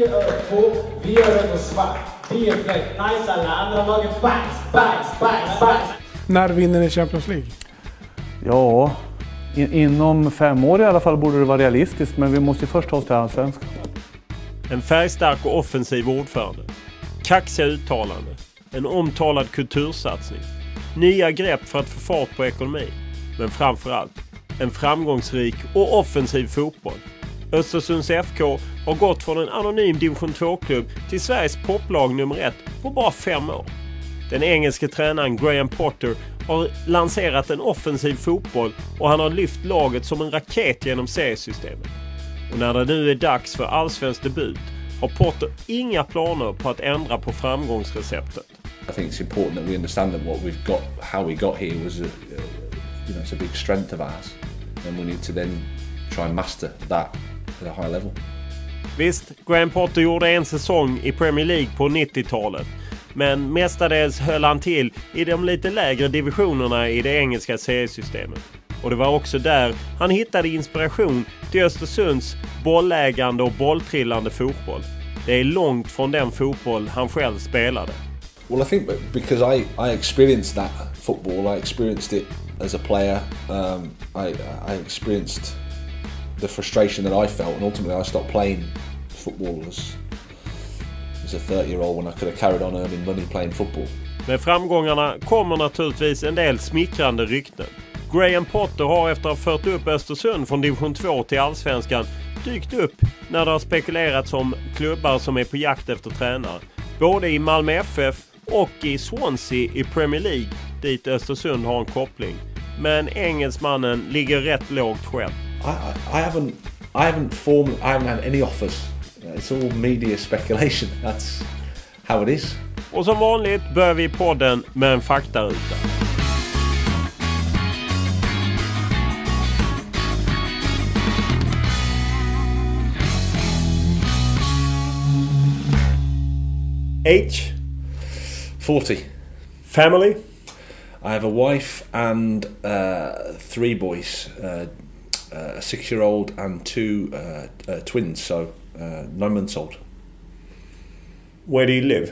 Vi är ÖFK, vi är röd och svart. Vi är fläck, nice alla andra laget, bajs. När vinner ni Champions League? Ja, inom 5 år i alla fall borde det vara realistiskt, men vi måste först ta oss till Allsvenskan. En färgstark och offensiv ordförande. Kaxiga uttalande. En omtalad kultursatsning. Nya grepp för att få fart på ekonomi. Men framförallt en framgångsrik och offensiv fotboll. Östersunds FK har gått från en anonym division 2-klubb till Sveriges poplag nummer 1 på bara 5 år. Den engelske tränaren Graham Potter har lanserat en offensiv fotboll och han har lyft laget som en raket genom seriesystemet. Och när det nu är dags för Allsvensk debut har Potter inga planer på att ändra på framgångsreceptet. I think it's important that we understand that what we've got, how we got here was it's a big strength of ours, and we need to then try and master that at a high level. Visst, Graham Potter gjorde en säsong i Premier League på 90-talet. Men mestadels höll han till i de lite lägre divisionerna i det engelska seriesystemet. Och det var också där han hittade inspiration till Östersunds bollägande och bolltrillande fotboll. Det är långt från den fotboll han själv spelade. Well, I think because I experienced that football, I experienced it as a player. I experienced the frustration that I felt, and ultimately I stopped playing football as a 30-year-old when I could have carried on earning money playing football. Med framgångarna kommer naturligtvis en del smickrande rykten. Graham Potter har efter att ha fört upp Östersund från division 2 till Allsvenskan dykt upp när det har spekulerats om klubbar som är på jakt efter tränare. Både i Malmö FF och i Swansea i Premier League, dit Östersund har en koppling. Men Engelsmannen ligger rätt lågt själv. I haven't had any offers. It's all media speculation. That's how it is. Och som vanligt börjar vi podden med en faktaruta. Age? 40. Family? I have a wife and 3 boys. A 6-year-old and 2 twins, so 9 months old. Where do you live?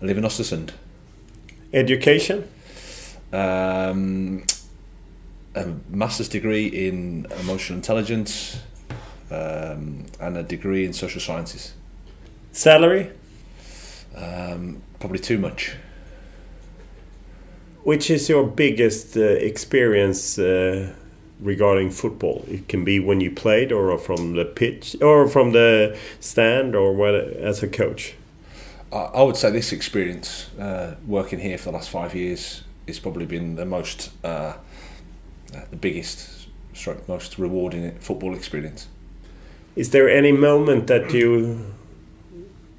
I live in Östersund. Education? A master's degree in emotional intelligence and a degree in social sciences. Salary? Probably too much. Which is your biggest experience regarding football? It can be when you played, or from the pitch, or from the stand, or what, as a coach. I would say this experience, working here for the last 5 years, has probably been the most, the biggest, most rewarding football experience. Is there any moment that you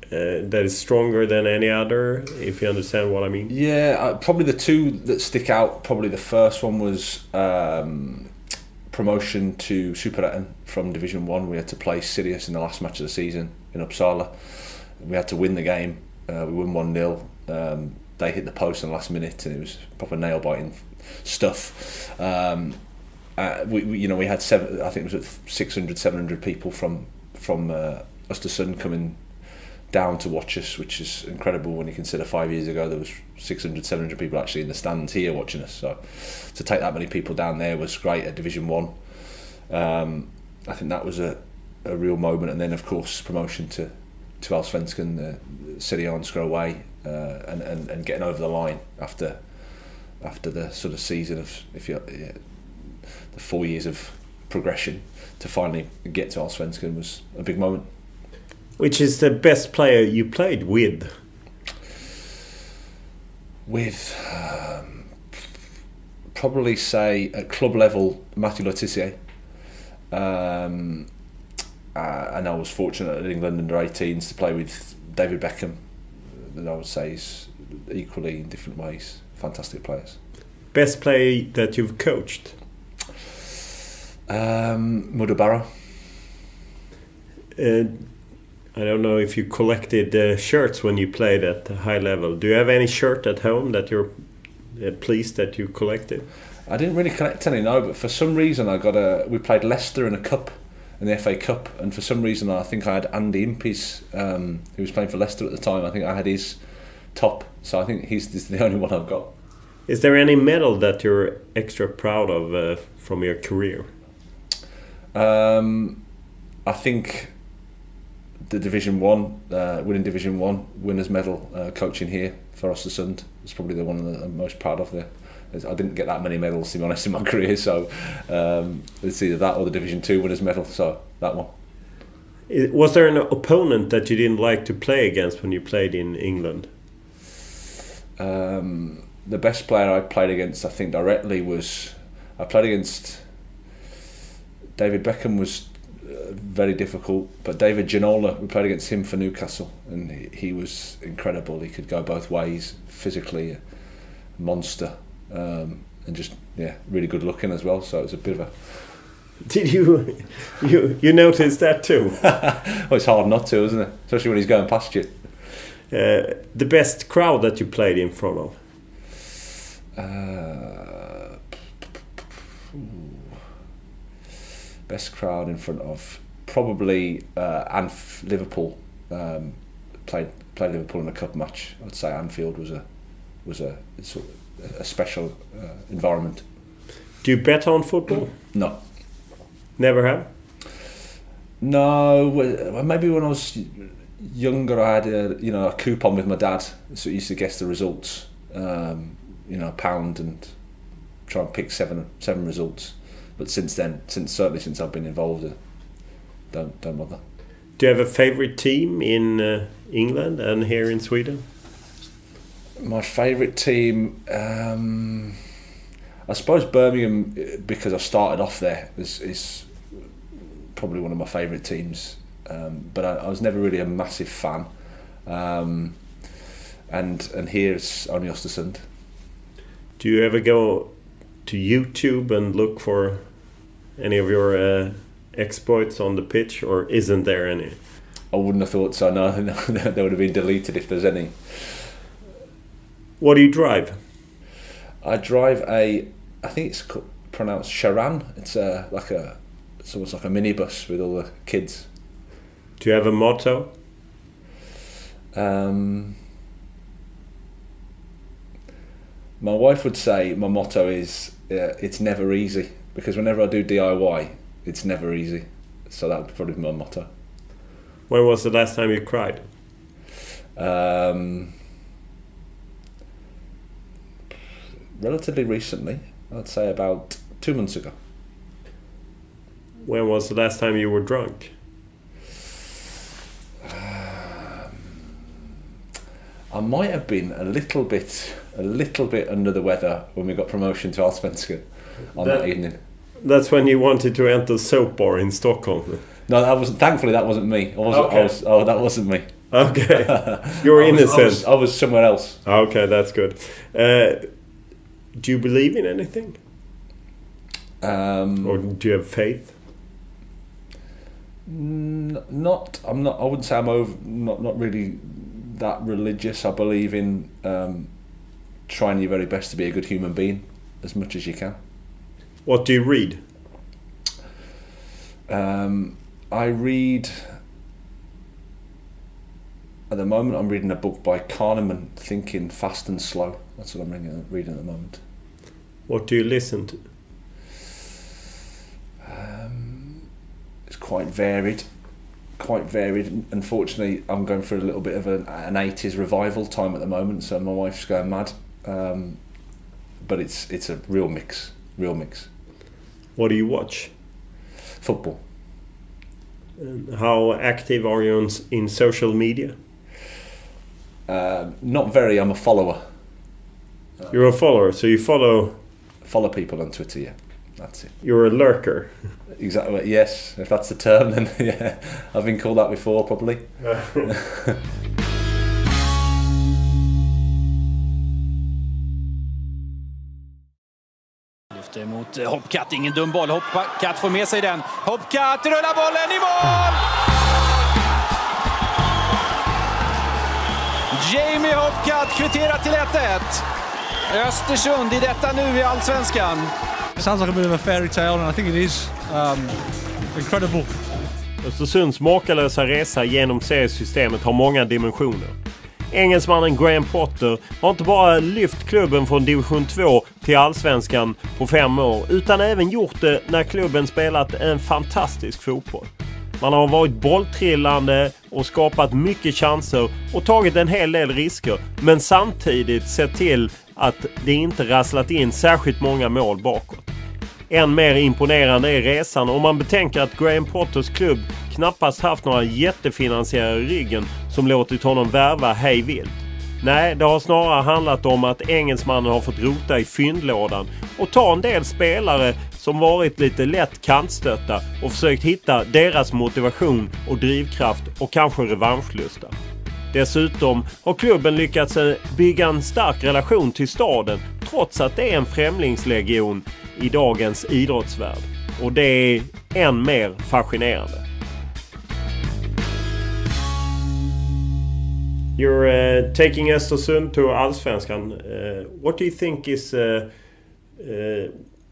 that is stronger than any other, if you understand what I mean? Yeah, probably the 2 that stick out. Probably the first one was promotion to Superettan from Division 1. We had to play Sirius in the last match of the season in Uppsala. We had to win the game. We won 1-0. They hit the post in the last minute, and it was proper nail-biting stuff. We had I think it was 600-700 people from Östersund coming down to watch us, which is incredible when you consider 5 years ago there was 600-700 people actually in the stands here watching us. So to take that many people down there was great at Division 1. I think that was a real moment, and then of course promotion to Allsvenskan, Serie go away, and getting over the line after the sort of season of the 4 years of progression to finally get to Allsvenskan was a big moment. Which is the best player you played with? Probably say at club level Matthew Letizier. And I was fortunate at England under 18s to play with David Beckham, that I would say is equally in different ways fantastic players. Best player that you've coached? Modou Barrow. I don't know if you collected shirts when you played at a high level. Do you have any shirt at home that you're pleased that you collected? I didn't really collect any, no, but for some reason we played Leicester in a cup in the FA Cup, and for some reason I think I had Andy Impey's, who was playing for Leicester at the time. I think I had his top, so I think he's the only one I've got. Is there any medal that you're extra proud of from your career? I think the Division 1, winning Division 1 winners medal, coaching here for Östersund is probably the one that I'm most proud of there. I didn't get that many medals, to be honest, in my career, so it's either that or the Division 2 winners medal, so that one. Was there an opponent that you didn't like to play against when you played in England? The best player I played against, I think, directly was... I played against... David Beckham was very difficult, but David Ginola, we played against him for Newcastle, and he was incredible. He could go both ways, physically a monster, and just really good looking as well. So it was a bit of a... Did you notice that too? Well, it's hard not to, isn't it? Especially when he's going past you. The best crowd that you played in front of? Best crowd in front of probably Liverpool. Played Liverpool in a cup match. I'd say Anfield was a special environment. Do you bet on football? No. Never have? No. Maybe when I was younger, I had a coupon with my dad, so I used to guess the results. A pound and try and pick seven results. But since then, certainly since I've been involved, don't bother. Do you have a favourite team in England and here in Sweden? My favourite team, I suppose Birmingham, because I started off there, is probably one of my favourite teams. But I was never really a massive fan. And here it's only Östersund. Do you ever go to YouTube and look for any of your exploits on the pitch, or isn't there any? I wouldn't have thought so. No, they would have been deleted if there's any. What do you drive? I drive I think it's pronounced Charan. It's almost like a minibus with all the kids. Do you have a motto? My wife would say my motto is it's never easy, because whenever I do DIY, it's never easy. So that would probably be my motto. When was the last time you cried? Relatively recently, I'd say about 2 months ago. When was the last time you were drunk? I might have been a little bit under the weather when we got promotion to Allsvenskan on that evening. That's when you wanted to enter soap bar in Stockholm. No, that wasn't. Thankfully, that wasn't me. That wasn't me. Okay, you're innocent. I was somewhere else. Okay, that's good. Do you believe in anything? Or do you have faith? Not. I'm not. I wouldn't say I'm not really that religious. I believe in trying your very best to be a good human being as much as you can. What do you read? I read. At the moment, I'm reading a book by Kahneman, Thinking Fast and Slow. That's what I'm reading at the moment. What do you listen to? It's quite varied. Unfortunately, I'm going through a little bit of an 80s revival time at the moment, so my wife's going mad. But it's a real mix. What do you watch? Football. And how active are you in social media? Not very. I'm a follower. You're a follower, so you follow people on Twitter. Yeah, that's it. You're a lurker. Exactly. Yes, if that's the term, then yeah, I've been called that before, probably. Lyfter mot Hopcat, ingen dum boll. Hopcat får med sig den. Hopcat rullar bollen i mål! Jamie Hopcat kvitterar till 1-1. Östersund I detta nu I Allsvenskan. Sounds like a bit of a fairy tale, and I think it is. Incredible. Östersunds makalösa resa genom seriesystemet har många dimensioner. Engelsmannen Graham Potter har inte bara lyft klubben från division 2 till Allsvenskan på 5 år, utan även gjort det när klubben spelat en fantastisk fotboll. Man har varit bolltrillande och skapat mycket chanser och tagit en hel del risker, men samtidigt sett till att det inte rasslat in särskilt många mål bakåt. Än mer imponerande är resan om man betänker att Graham Potters klubb knappast haft några jättefinansiärer i ryggen som låtit honom värva hej vilt. Nej, det har snarare handlat om att Engelsmannen har fått rota i fyndlådan och ta en del spelare som varit lite lätt kantstötta och försökt hitta deras motivation och drivkraft och kanske revanschlusta. Dessutom har klubben lyckats bygga en stark relation till staden trots att det är en främlingslegion i dagens idrottsvärld. Och det är än mer fascinerande. You're taking Östersund to Allsvenskan. What do you think is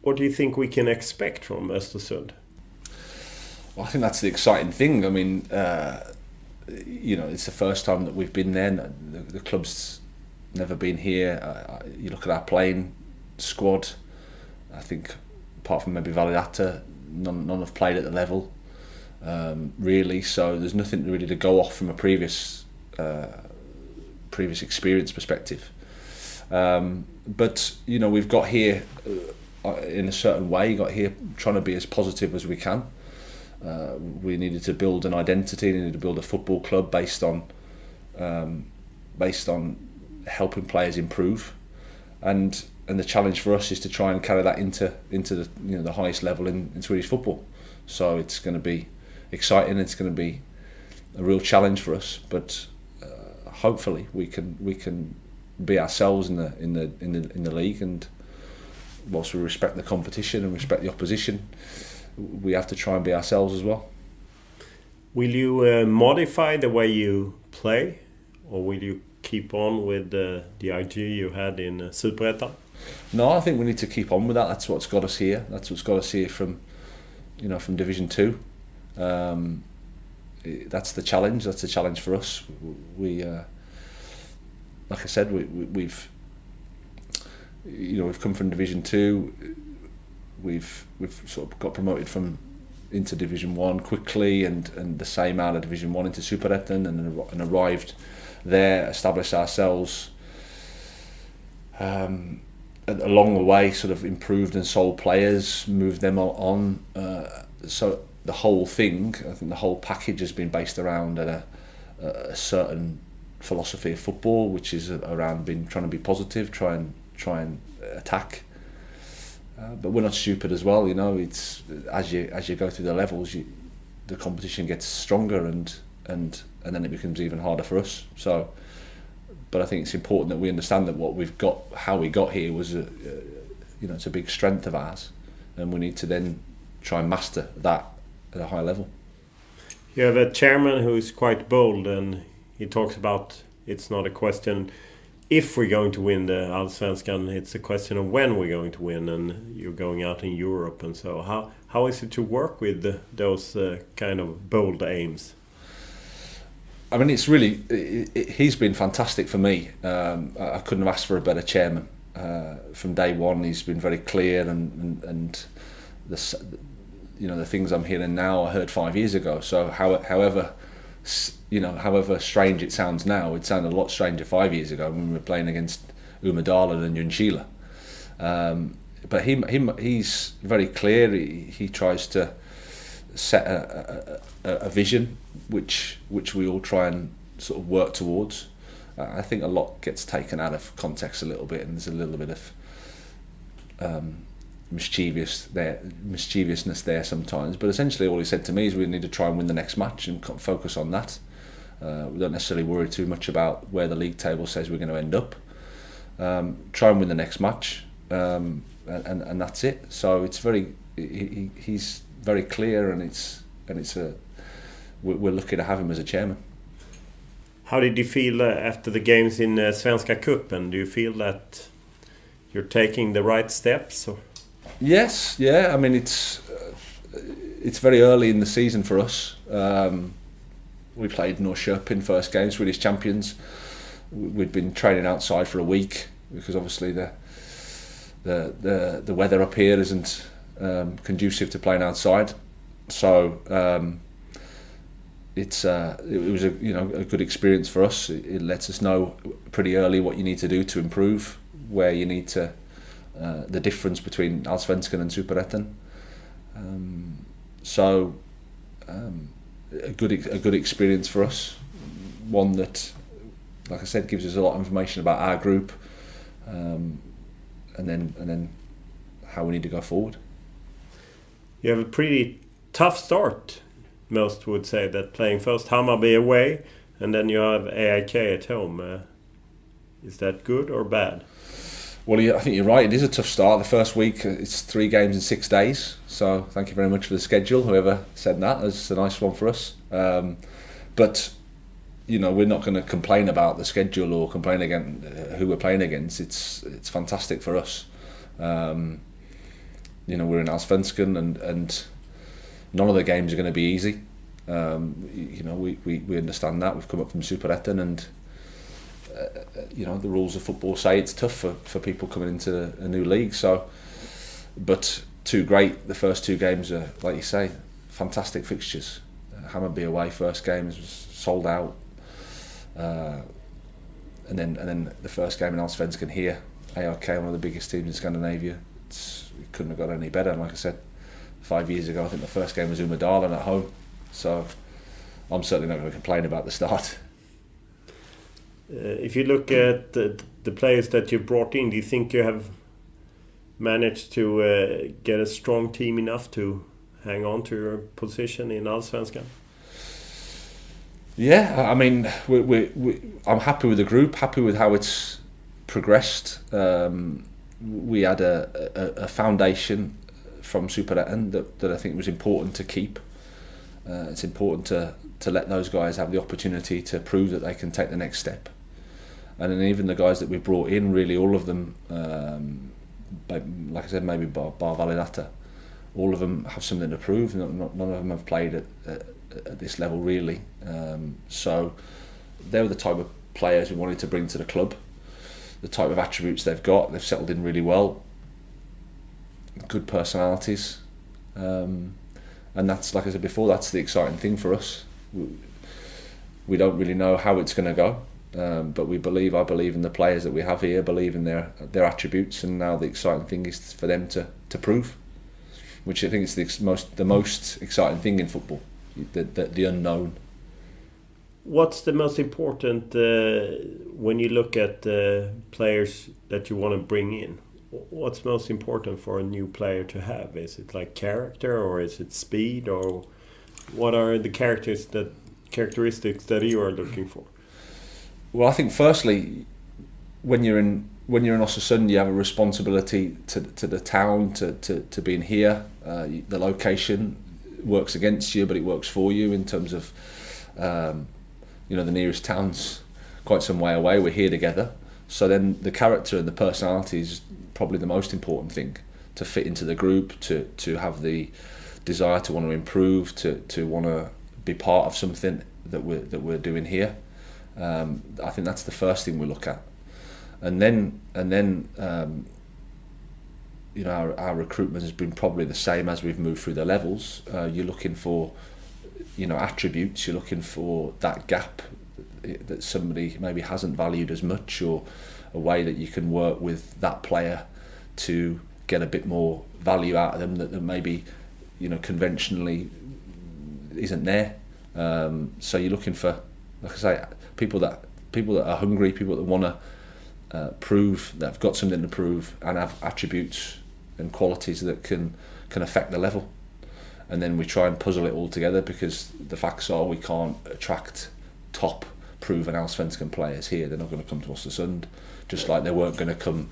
what do you think we can expect from Östersund? Well, I think that's the exciting thing. I mean, you know, it's the first time that we've been there. The club's never been here. You look at our playing squad. I think, apart from maybe Validata, none have played at the level, really. So there's nothing really to go off from a previous experience perspective. But you know, we've got here in a certain way. Got here trying to be as positive as we can. We needed to build an identity. Needed to build a football club based on helping players improve, and the challenge for us is to try and carry that into the, you know, the highest level in Swedish football. So it's going to be exciting. It's going to be a real challenge for us, but hopefully we can be ourselves in the league. And whilst we respect the competition and respect the opposition, we have to try and be ourselves as well. Will you modify the way you play, or will you keep on with the idea you had in Superettan? No, I think we need to keep on with that. That's what's got us here. That's what's got us here from Division 2. That's the challenge. That's the challenge for us. We, like I said, we've come from Division 2. We've sort of got promoted into Division 1 quickly, and the same out of Division 1 into Superettan, and arrived there, established ourselves. Along the way, sort of improved and sold players, moved them on. So the whole thing, I think the whole package has been based around a certain philosophy of football, which is around trying to be positive, try and attack. But we're not stupid as well, you know. It's as you go through the levels, the competition gets stronger, and then it becomes even harder for us. So. But I think it's important that we understand that what we've got, how we got here, was it's a big strength of ours, and we need to then try and master that at a high level. You have a chairman who is quite bold, and he talks about it's not a question if we're going to win the Allsvenskan, it's a question of when we're going to win, and you're going out in Europe, and so how is it to work with those kind of bold aims? I mean, it's really, he's been fantastic for me. I couldn't have asked for a better chairman. From day one, he's been very clear, and the things I'm hearing now, I heard 5 years ago. So however strange it sounds now, it sounded a lot stranger 5 years ago when we were playing against Umeådalen and Ljungskile. But he's very clear. He tries to set a vision which we all try and sort of work towards. I think a lot gets taken out of context a little bit, and there's a little bit of mischievousness there sometimes. But essentially all he said to me is we need to try and win the next match and focus on that. We don't necessarily worry too much about where the league table says we're going to end up. Try and win the next match, and that's it. So it's he's very clear, and we're lucky to have him as a chairman. How did you feel after the games in Svenska Cupen? Do you feel that you're taking the right steps? Or? Yes, yeah. I mean, it's it's very early in the season for us. We played Norrköping first game, Swedish champions. We'd been training outside for a week because obviously the weather up here isn't conducive to playing outside. So it was a good experience for us. It lets us know pretty early what you need to do to improve, where you need to the difference between Allsvenskan and Superettan. A good experience for us, one that, like I said, gives us a lot of information about our group, and then how we need to go forward. You have a pretty tough start, most would say, that playing first Hammarby away and then you have AIK at home. Is that good or bad? Well, I think you're right. It is a tough start. The first week, it's 3 games in 6 days. So thank you very much for the schedule. Whoever said that, it's a nice one for us. But we're not going to complain about the schedule or complain against who we're playing against. It's fantastic for us. We're in Allsvenskan and none of the games are going to be easy. We understand that. We've come up from Superettan and the rules of football say it's tough for people coming into a new league. So, but the first 2 games are, like you say, fantastic fixtures. Hammarby away first game was sold out, and then the first game in Allsvenskan here, AIK, one of the biggest teams in Scandinavia. It couldn't have got any better. And like I said, 5 years ago, I think the first game was Umeådalen at home. So I'm certainly not going to complain about the start. If you look at the players that you brought in, do you think you have managed to get a strong team enough to hang on to your position in Allsvenskan? Yeah, I mean, I'm happy with the group, happy with how it's progressed. We had a foundation from Superettan that I think was important to keep. It's important to let those guys have the opportunity to prove that they can take the next step. And then even the guys that we brought in, really all of them, like I said, maybe bar Validata, all of them have something to prove. None of them have played at this level really. So they were the type of players we wanted to bring to the club. The type of attributes they've got, they've settled in really well. Good personalities. And that's, like I said before, that's the exciting thing for us. We don't really know how it's going to go. But I believe in the players that we have here, believe in their attributes, and now the exciting thing is for them to prove, which I think is the most exciting thing in football, the unknown. What's the most important when you look at players that you want to bring in? What's most important for a new player to have? Is it like character, or is it speed, or what are the characteristics that you are looking for? Well, I think firstly, when you're in Östersund, you have a responsibility to the town, to being here. The location works against you, but it works for you in terms of the nearest town's quite some way away. We're here together, so then the character and the personality is probably the most important thing to fit into the group, to have the desire to want to improve, to want to be part of something that we're doing here. I think that's the first thing we look at, and then our recruitment has been probably the same as we've moved through the levels. You're looking for attributes. You're looking for that gap that somebody maybe hasn't valued as much, or a way that you can work with that player to get a bit more value out of them that maybe conventionally isn't there. So you're looking for, like I say, people that are hungry, people that want to prove that have got something to prove and have attributes and qualities that can affect the level. And then we try and puzzle it all together, because the facts are we can't attract top proven Allsvenskan players here. They're not going to come to Östersund, just like they weren't going to come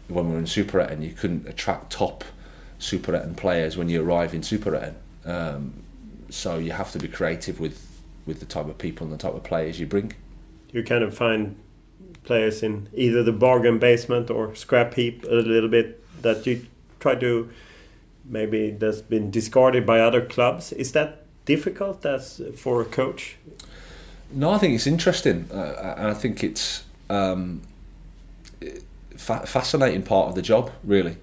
when we were in Superettan. You couldn't attract top Superettan players when you arrive in Superettan. So you have to be creative with the type of people and the type of players you bring. You kind of find players in either the bargain basement or scrap heap a little bit, that you try to maybe that's been discarded by other clubs. Is that difficult as for a coach? No, I think it's interesting, and I think it's fascinating part of the job, really.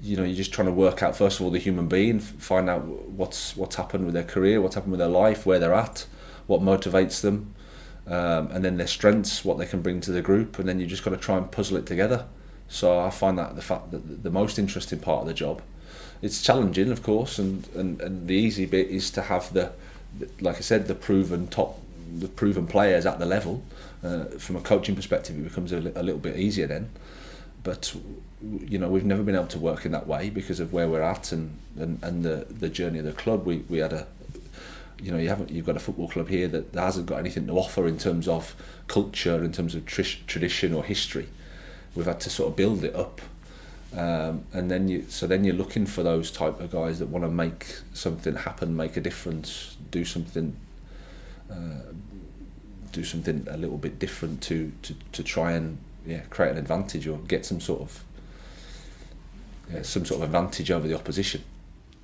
You're just trying to work out, first of all, the human being, find out what's happened with their career, what's happened with their life, where they're at, what motivates them, and then their strengths, what they can bring to the group, and then you just got to try and puzzle it together. So I find that the most interesting part of the job. It's challenging, of course, and the easy bit is to have like I said, the proven players at the level. From a coaching perspective, it becomes a little bit easier then. But we've never been able to work in that way because of where we're at and the journey of the club. We had you've got a football club here that hasn't got anything to offer in terms of culture, in terms of tradition or history. We've had to sort of build it up. And then you're looking for those type of guys that want to make something happen, make a difference, do something a little bit different to try and create an advantage or get some sort of advantage over the opposition.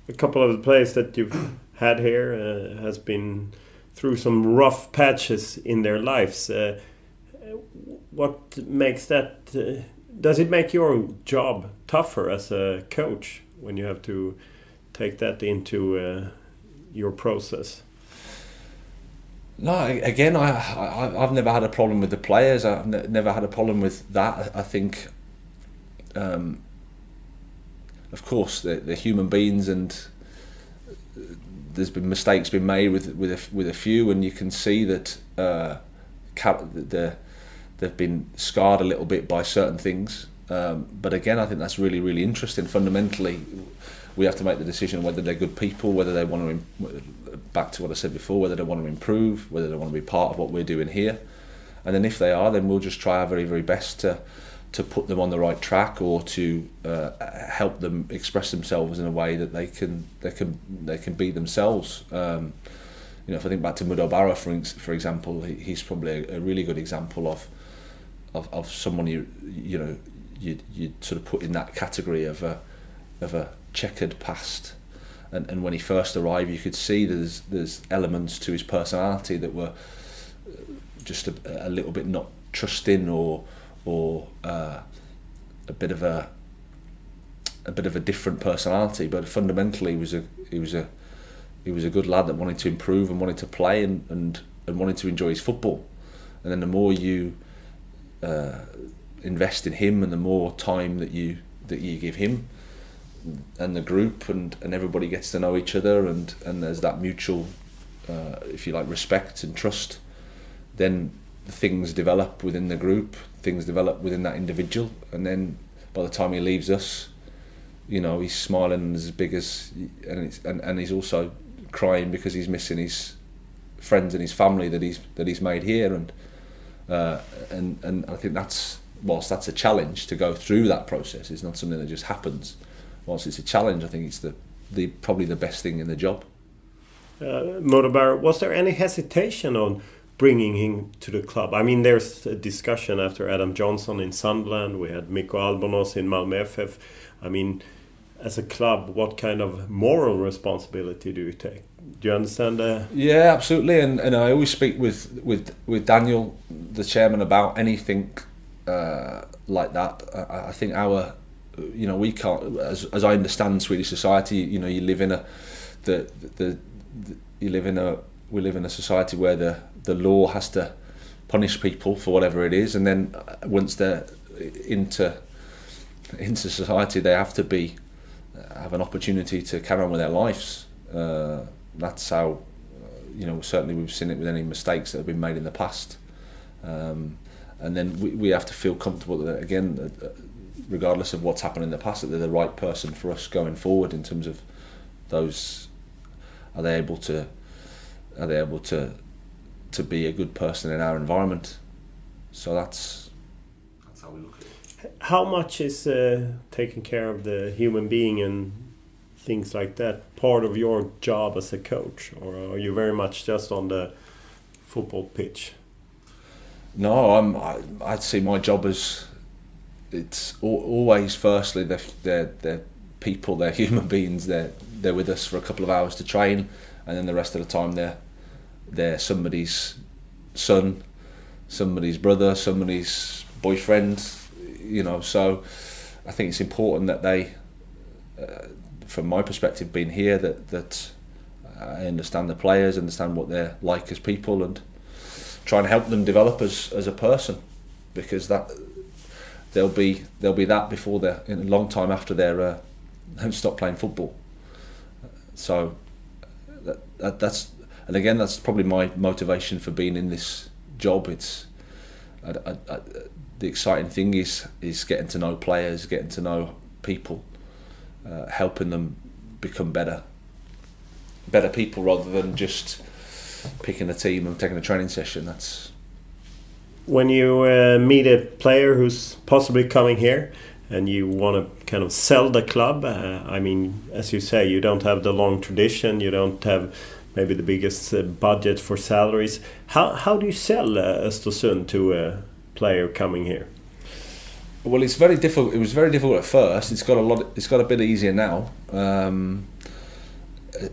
A couple of the players that you've had here has been through some rough patches in their lives. What makes that? Does it make your job tougher as a coach when you have to take that into your process? No, again, I've never had a problem with the players. I've never had a problem with that. I think, of course, they're human beings, and there's been mistakes been made with a few, and you can see that they've been scarred a little bit by certain things. But again, I think that's really, really interesting. Fundamentally, we have to make the decision whether they're good people, whether they want to, back to what I said before, whether they want to improve, whether they want to be part of what we're doing here. And then if they are, then we'll just try our very, very best to put them on the right track, or to help them express themselves in a way that they can be themselves. If I think back to Modou Barrow, for example, he's probably a really good example of someone you sort of put in that category of a checkered past. And when he first arrived, you could see there's elements to his personality that were just a little bit not trusting, or a bit of a different personality. But fundamentally, he was a good lad that wanted to improve and wanted to play and wanted to enjoy his football. And then the more you invest in him, and the more time that you give him and the group, and everybody gets to know each other, and there's that mutual, if you like, respect and trust, then things develop within the group, things develop within that individual, and then by the time he leaves us, he's smiling as big as, and he's also crying because he's missing his friends and his family that he's made here, and I think whilst that's a challenge to go through that process, it's not something that just happens. Whilst it's a challenge, I think it's probably the best thing in the job. Modou Barrow, was there any hesitation on bringing him to the club? I mean, there's a discussion after Adam Johnson in Sunderland. We had Mikko Albonos in Malmö FF. I mean, as a club, what kind of moral responsibility do you take? Do you understand? Yeah, absolutely. And I always speak with Daniel, the chairman, about anything like that. I think we can't, as I understand Swedish society, you live in we live in a society where the law has to punish people for whatever it is, and then once they're into society, they have to have an opportunity to carry on with their lives. That's how, certainly we've seen it with any mistakes that have been made in the past, and then we have to feel comfortable that, again, regardless of what's happened in the past, that they're the right person for us going forward in terms of those. Are they able to be a good person in our environment? So that's how we look at it. How much is taking care of the human being and things like that part of your job as a coach, or are you very much just on the football pitch? No, I'd see my job as, it's always firstly they're people, they're human beings. They're with us for a couple of hours to train, and then the rest of the time they're somebody's son, somebody's brother, somebody's boyfriend, you know. So I think it's important that they, from my perspective, being here, that I understand the players, understand what they're like as people, and try and help them develop as a person, because that they'll be that before they're in a long time after they're stop playing football. So that's, and again, that's probably my motivation for being in this job. It's the exciting thing is getting to know players, getting to know people, helping them become better people, rather than just picking a team and taking a training session. That's when you meet a player who's possibly coming here and you want to kind of sell the club. I mean, as you say, you don't have the long tradition, you don't have maybe the biggest budget for salaries. How do you sell Östersund to a player coming here? Well, it's very difficult. It was very difficult at first. It's got a bit easier now.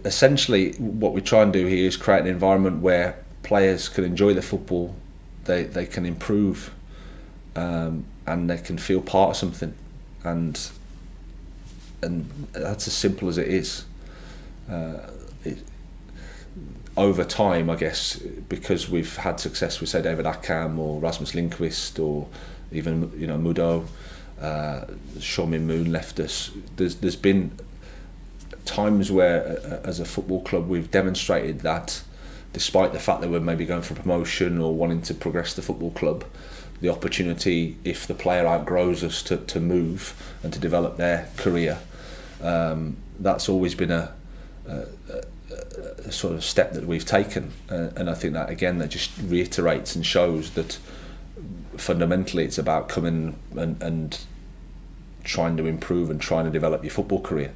Essentially, what we try and do here is create an environment where players can enjoy the football, they can improve, and they can feel part of something, and that's as simple as it is. Over time, I guess, because we've had success with, say, David Akam or Rasmus Lindqvist, or even, you know, Modou, Sean Moon left us. There's been times where, as a football club, we've demonstrated that, despite the fact that we're maybe going for promotion or wanting to progress the football club, the opportunity, if the player outgrows us, to move and to develop their career, that's always been a sort of step that we've taken, and I think that, again, that just reiterates and shows that fundamentally it's about coming and trying to improve and trying to develop your football career.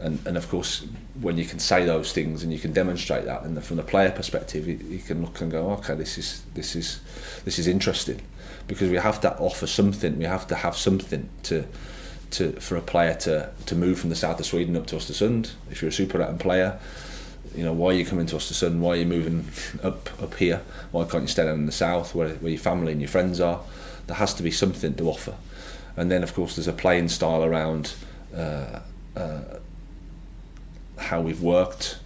And of course, when you can say those things and you can demonstrate that, and from the player perspective, you can look and go, okay, this is interesting, because we have to offer something. We have to have something for a player to move from the south of Sweden up to Östersund. If you're a Superettan player, you know, why are you coming to Östersund? Why are you moving up here? Why can't you stay down in the south where your family and your friends are? There has to be something to offer. And then, of course, there's a playing style around how we've worked,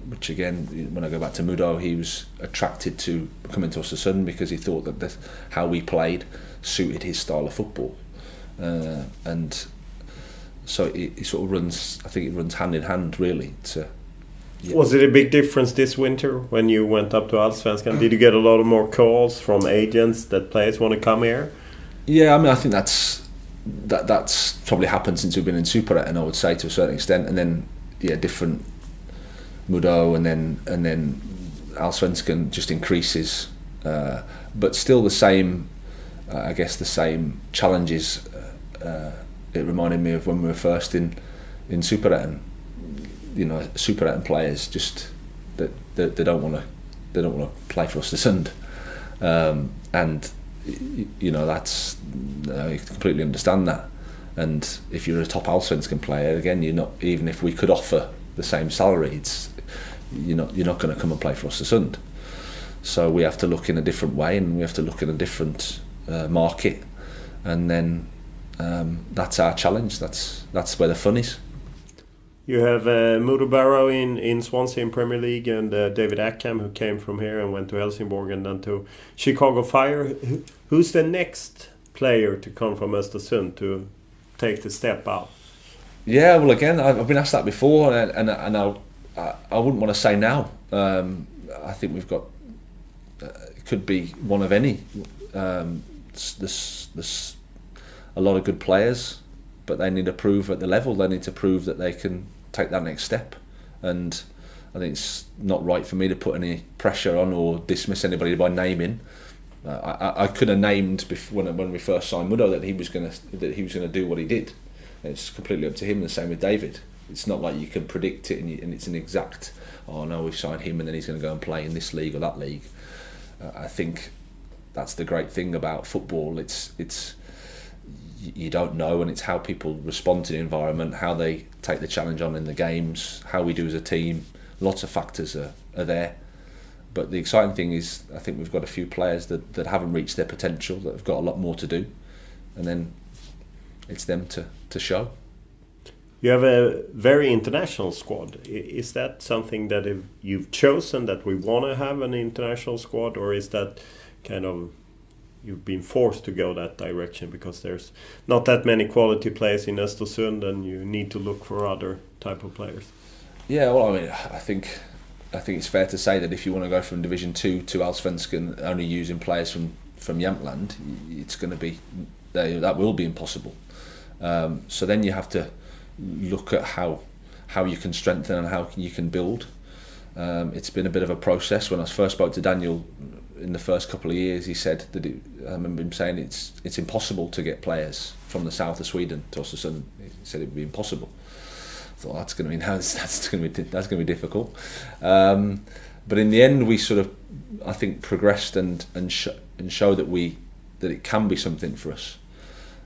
which, again, when I go back to Modou, he was attracted to coming to Östersund because he thought that how we played suited his style of football, and so it sort of runs. I think it runs hand in hand, really. Yeah. Was it a big difference this winter when you went up to Allsvenskan? Did you get a lot of more calls from agents that players want to come here? Yeah, I mean, I think that's probably happened since we've been in Superettan, I would say, to a certain extent, and then, yeah, different Modou, and then Allsvenskan just increases, but still the same. I guess the same challenges. It reminded me of when we were first in Superettan. You know, Superettan players just they don't want to play for Östersund, and you know, that's, I completely understand that. And if you're a top Allsvenskan player, again, you're not, even if we could offer the same salary, you're not going to come and play for Östersund. So we have to look in a different way, and we have to look in a different market, and then that's our challenge. That's where the fun is. You have Modou Barrow in Swansea in Premier League, and David Akam, who came from here and went to Helsingborg and then to Chicago Fire. Who's the next player to come from Östersund to take the step up? Yeah, well, again, I've been asked that before, and I wouldn't want to say now. I think we've got, it could be one of any. There's a lot of good players, but they need to prove at the level. They need to prove that they can take that next step, and I think it's not right for me to put any pressure on or dismiss anybody by naming. I could have named when we first signed Modou that he was going to do what he did. It's completely up to him. The same with David. It's not like you can predict it and it's an exact, oh no, we've signed him and then he's going to go and play in this league or that league. I think that's the great thing about football. It's you don't know, and it's how people respond to the environment, how they take the challenge on in the games, how we do as a team. Lots of factors are there. But the exciting thing is, I think we've got a few players that haven't reached their potential, that have got a lot more to do, and then it's them to show. You have a very international squad. Is that something that you've chosen, that we want to have an international squad, or is that kind of you've been forced to go that direction because there's not that many quality players in Östersund and you need to look for other type of players? Yeah, well, I mean, I think it's fair to say that if you want to go from Division 2 to Allsvenskan only using players from Jämtland, it's going to be that will be impossible. So then you have to look at how you can strengthen and how you can build. It's been a bit of a process. When I first spoke to Daniel in the first couple of years, he said that I remember him saying it's impossible to get players from the south of Sweden to Östersund. He said it would be impossible. I thought that's going to be difficult. But in the end, we sort of, I think, progressed and showed that it can be something for us.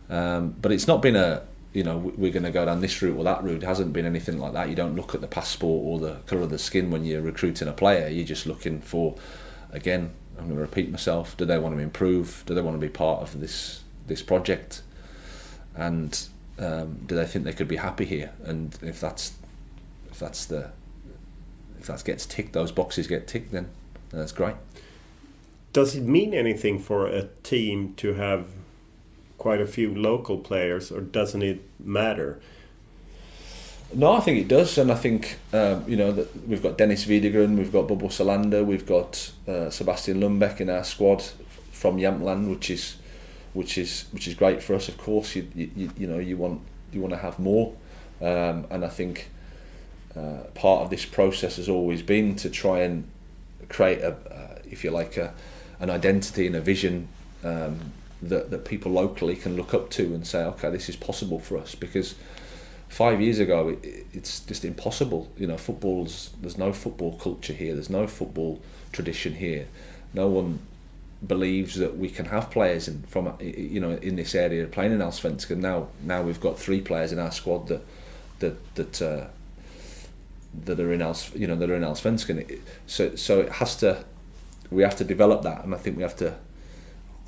But it's not been we're going to go down this route or that route. It hasn't been anything like that. You don't look at the passport or the colour of the skin when you're recruiting a player. You're just looking for, again, I'm going to repeat myself, do they want to improve? Do they want to be part of this project? And do they think they could be happy here? And if that gets ticked, those boxes get ticked, then that's great. Does it mean anything for a team to have quite a few local players, or doesn't it matter? No, I think it does, and I think that we've got Dennis Videgren, we've got Bobo Salander, we've got Sebastian Lundh in our squad from Jämtland, which is great for us. Of course, you want to have more, and I think part of this process has always been to try and create an identity and a vision that people locally can look up to and say, okay, this is possible for us. Because 5 years ago, it's just impossible. There's no football culture here. There's no football tradition here. No one believes that we can have players in this area playing in Allsvenskan. Now we've got 3 players in our squad that are in Allsvenskan. So it has to. We have to develop that, and I think we have to.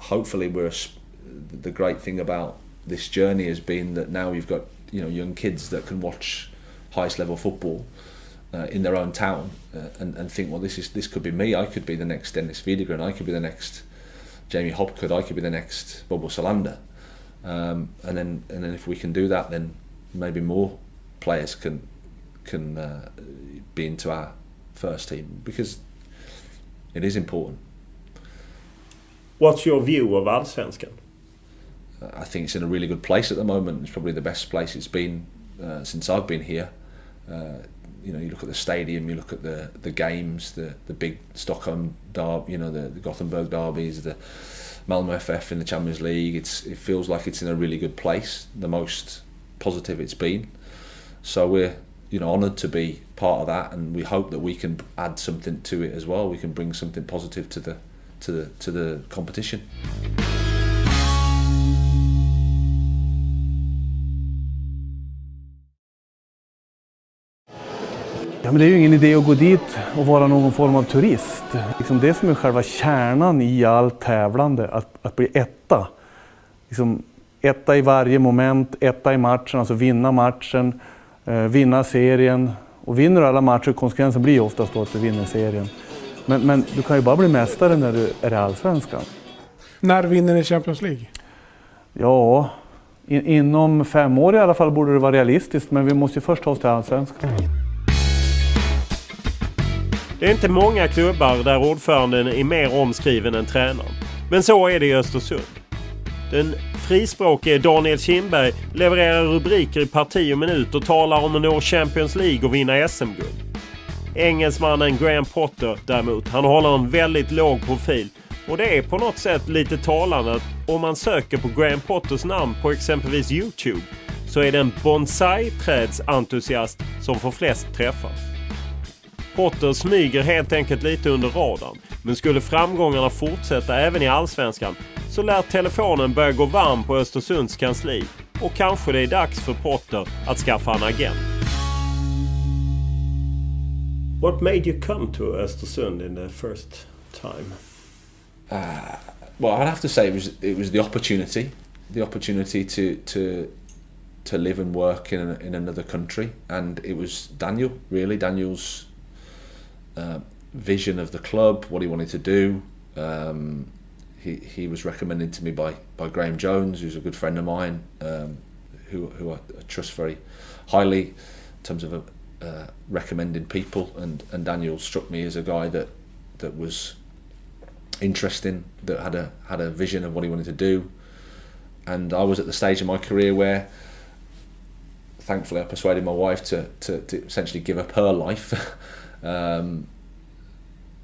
Hopefully, the great thing about this journey has been that now we've got young kids that can watch highest level football in their own town and think, well, this could be me. I could be the next Dennis Videgren. I could be the next Jamie Hopgood. I could be the next Bobo Salander. And then if we can do that, then maybe more players can be into our first team, because it is important. What's your view of Allsvenskan? I think it's in a really good place at the moment. It's probably the best place it's been since I've been here. You look at the stadium, you look at the games, the big Stockholm derby, the Gothenburg derbies, the Malmö FF in the Champions League. It feels like it's in a really good place, the most positive it's been. So we're honoured to be part of that, and we hope that we can add something to it as well. We can bring something positive to the competition. Ja, men det är ju ingen idé att gå dit och vara någon form av turist. Liksom det som är själva kärnan i allt tävlande, att bli etta. Liksom etta i varje moment, etta i matchen, alltså vinna matchen, vinna serien. Och vinner du alla matcher, konsekvensen blir ju oftast då att du vinner serien. Men du kan ju bara bli mästare när du är i Allsvenskan. När vinner ni Champions League? Ja, inom 5 år i alla fall borde det vara realistiskt, men vi måste ju först ta oss till Allsvenskan. Det är inte många klubbar där ordföranden är mer omskriven än tränaren. Men så är det i Östersund. Den frispråkige Daniel Kindberg levererar rubriker i parti och minut och talar om att nå Champions League och vinna SM-guld. Engelsmannen Graham Potter däremot, han håller en väldigt låg profil. Och det är på något sätt lite talande att om man söker på Graham Potters namn på exempelvis YouTube, så är det en bonsai-trädsentusiast som får flest träffar. Potter smyger helt enkelt lite under radarn, men skulle framgångarna fortsätta även i Allsvenskan så lär telefonen börja gå varm på Östersunds kansli och kanske det är dags för Potter att skaffa en agent. What made you come to Östersund in the first time? Well, I'd have to say it was the opportunity to live and work in another country, and it was Daniel's vision of the club, what he wanted to do. He was recommended to me by Graham Jones, who's a good friend of mine, who I trust very highly in terms of recommending people, and Daniel struck me as a guy that was interesting, that had a vision of what he wanted to do. And I was at the stage in my career where thankfully I persuaded my wife to essentially give up her life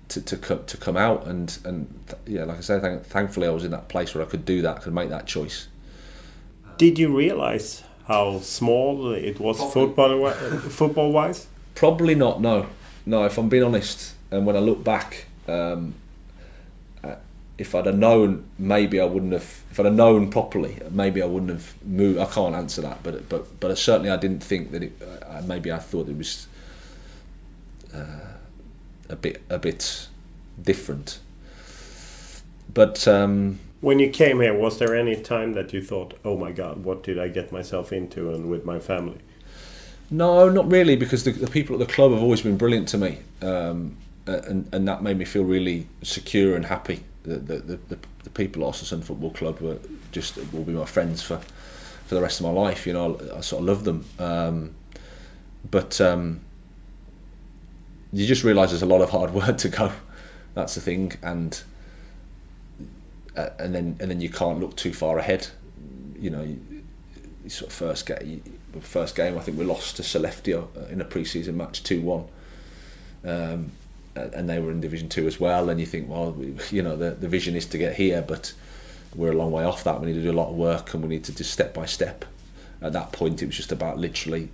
to come out, and yeah, like I said, thankfully I was in that place where I could do that, could make that choice. Did you realise how small it was football-wise? Probably not, no. If I'm being honest, and when I look back, if I'd have known, maybe I wouldn't have. If I'd have known properly, maybe I wouldn't have moved. I can't answer that, but certainly I didn't think that it. Maybe I thought it was a bit different. But when you came here, was there any time that you thought, "Oh my God, what did I get myself into?" And with my family? No, not really, because the people at the club have always been brilliant to me, and that made me feel really secure and happy. The people at Östersund Football Club will be my friends for the rest of my life. You know, I sort of love them, but you just realise there's a lot of hard work to go. That's the thing, and then you can't look too far ahead. You know, you sort of first game I think we lost to Sollefteå in a pre-season match 2-1. And they were in Division 2 as well, and you think, well, you know, the vision is to get here, but we're a long way off that. We need to do a lot of work, and we need to just step by step. At that point, it was just about literally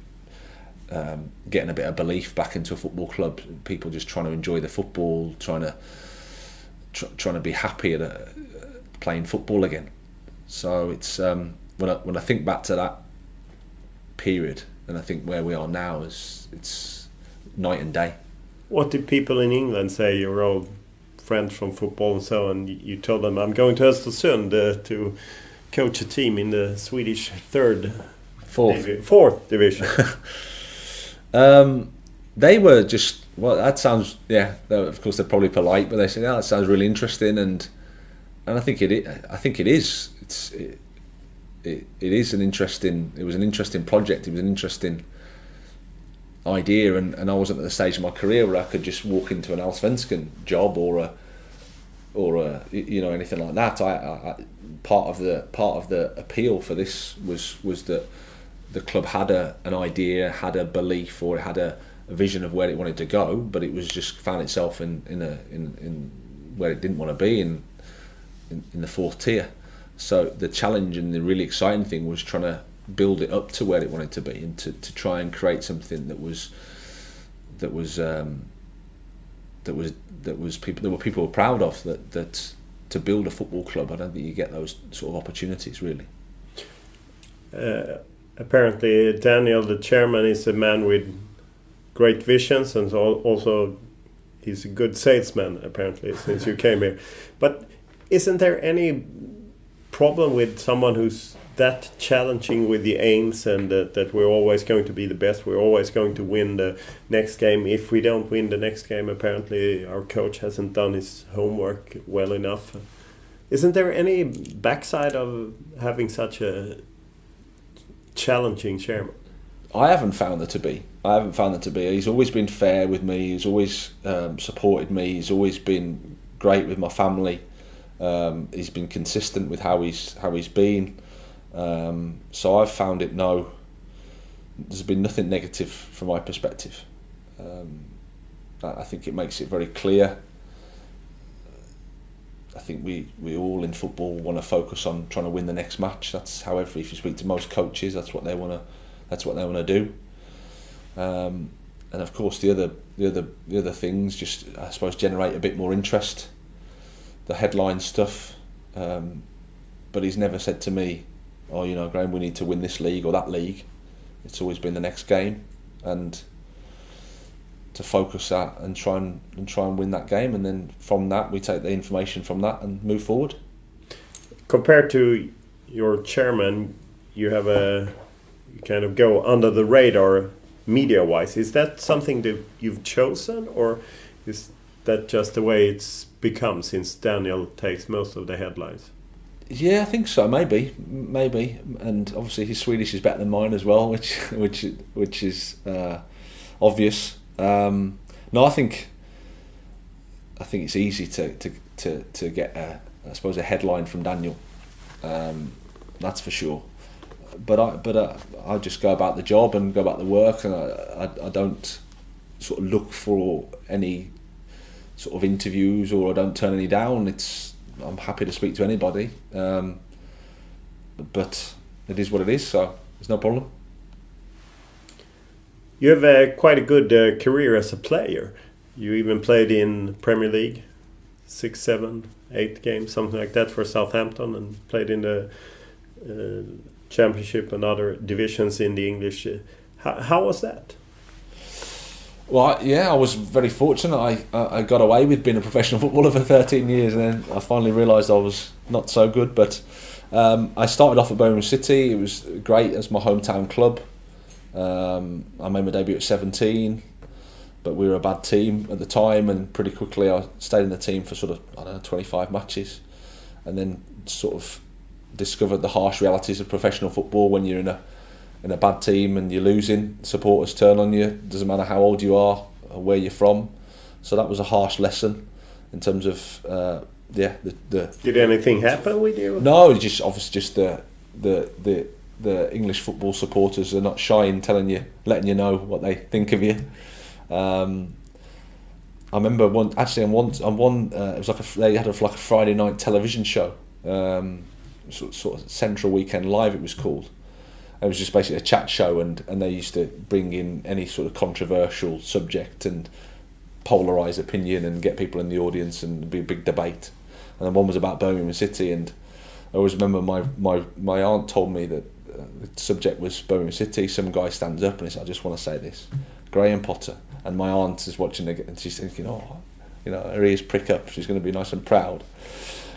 getting a bit of belief back into a football club. People just trying to enjoy the football, trying to be happy at playing football again. So it's when I think back to that period, and I think where we are now, it's night and day. What did people in England say? Your old friends from football and so on. You told them, "I'm going to Östersund to coach a team in the Swedish fourth division." They were just, well, that sounds, yeah. Of course, they're probably polite, but they said, "Yeah, that sounds really interesting," and I think it is. It is an interesting. It was an interesting project. It was an interesting idea, and I wasn't at the stage of my career where I could just walk into an Allsvenskan job or a you know, anything like that. I part of the appeal for this was that the club had an idea, had a belief, or it had a vision of where it wanted to go, but it was just found itself in where it didn't want to be, in the fourth tier. So the challenge and the really exciting thing was trying to build it up to where it wanted to be, and to try and create something that people were proud of, that to build a football club. I don't think you get those sort of opportunities, really. Apparently Daniel, the chairman, is a man with great visions, and also he's a good salesman, apparently, since you came here. But isn't there any problem with someone who's that challenging with the aims, and that we're always going to be the best, we're always going to win the next game? If we don't win the next game, apparently our coach hasn't done his homework well enough. Isn't there any backside of having such a challenging chairman? I haven't found there to be. He's always been fair with me. He's always supported me. He's always been great with my family. He's been consistent with how he's been. So I've found there's been nothing negative from my perspective. I think it makes it very clear. I think we all in football want to focus on trying to win the next match. That's how if you speak to most coaches, that's what they want to do. And of course the other things just, I suppose, generate a bit more interest. The headline stuff, but he's never said to me, "Oh, you know, Graham, we need to win this league or that league." It's always been the next game, and to focus that and try and win that game, and then from that we take the information from that and move forward. Compared to your chairman, you kind of go under the radar media-wise. Is that something that you've chosen, or is that just the way it's become since Daniel takes most of the headlines? Yeah, I think so. Maybe, and obviously his Swedish is better than mine as well, which is obvious. No, I think it's easy to get I suppose a headline from Daniel. That's for sure. But I just go about the job and go about the work, and I don't sort of look for any sort of interviews, or I don't turn any down. I'm happy to speak to anybody, but it is what it is, so there's no problem. You have quite a good career as a player. You even played in Premier League, 6, 7, 8 games, something like that, for Southampton, and played in the Championship and other divisions in the English. How was that? Well, I was very fortunate. I got away with being a professional footballer for 13 years, and then I finally realised I was not so good. But I started off at Birmingham City. It was great as my hometown club. I made my debut at 17, but we were a bad team at the time, and pretty quickly I stayed in the team for sort of 25 matches, and then sort of discovered the harsh realities of professional football. When you're in a bad team and you're losing, supporters turn on you. Doesn't matter how old you are or where you're from. So that was a harsh lesson in terms of Did anything happen with you? No, just obviously just the English football supporters are not shy in letting you know what they think of you. I remember it was they had like a Friday night television show, sort of Central Weekend Live it was called. It was just basically a chat show, and they used to bring in any sort of controversial subject and polarise opinion and get people in the audience, and be a big debate. And then one was about Birmingham City, and I always remember my aunt told me that the subject was Birmingham City. Some guy stands up and he said, "I just want to say this, Graham Potter." And my aunt is watching it, and she's thinking, "Oh, you know, her ears prick up. She's going to be nice and proud."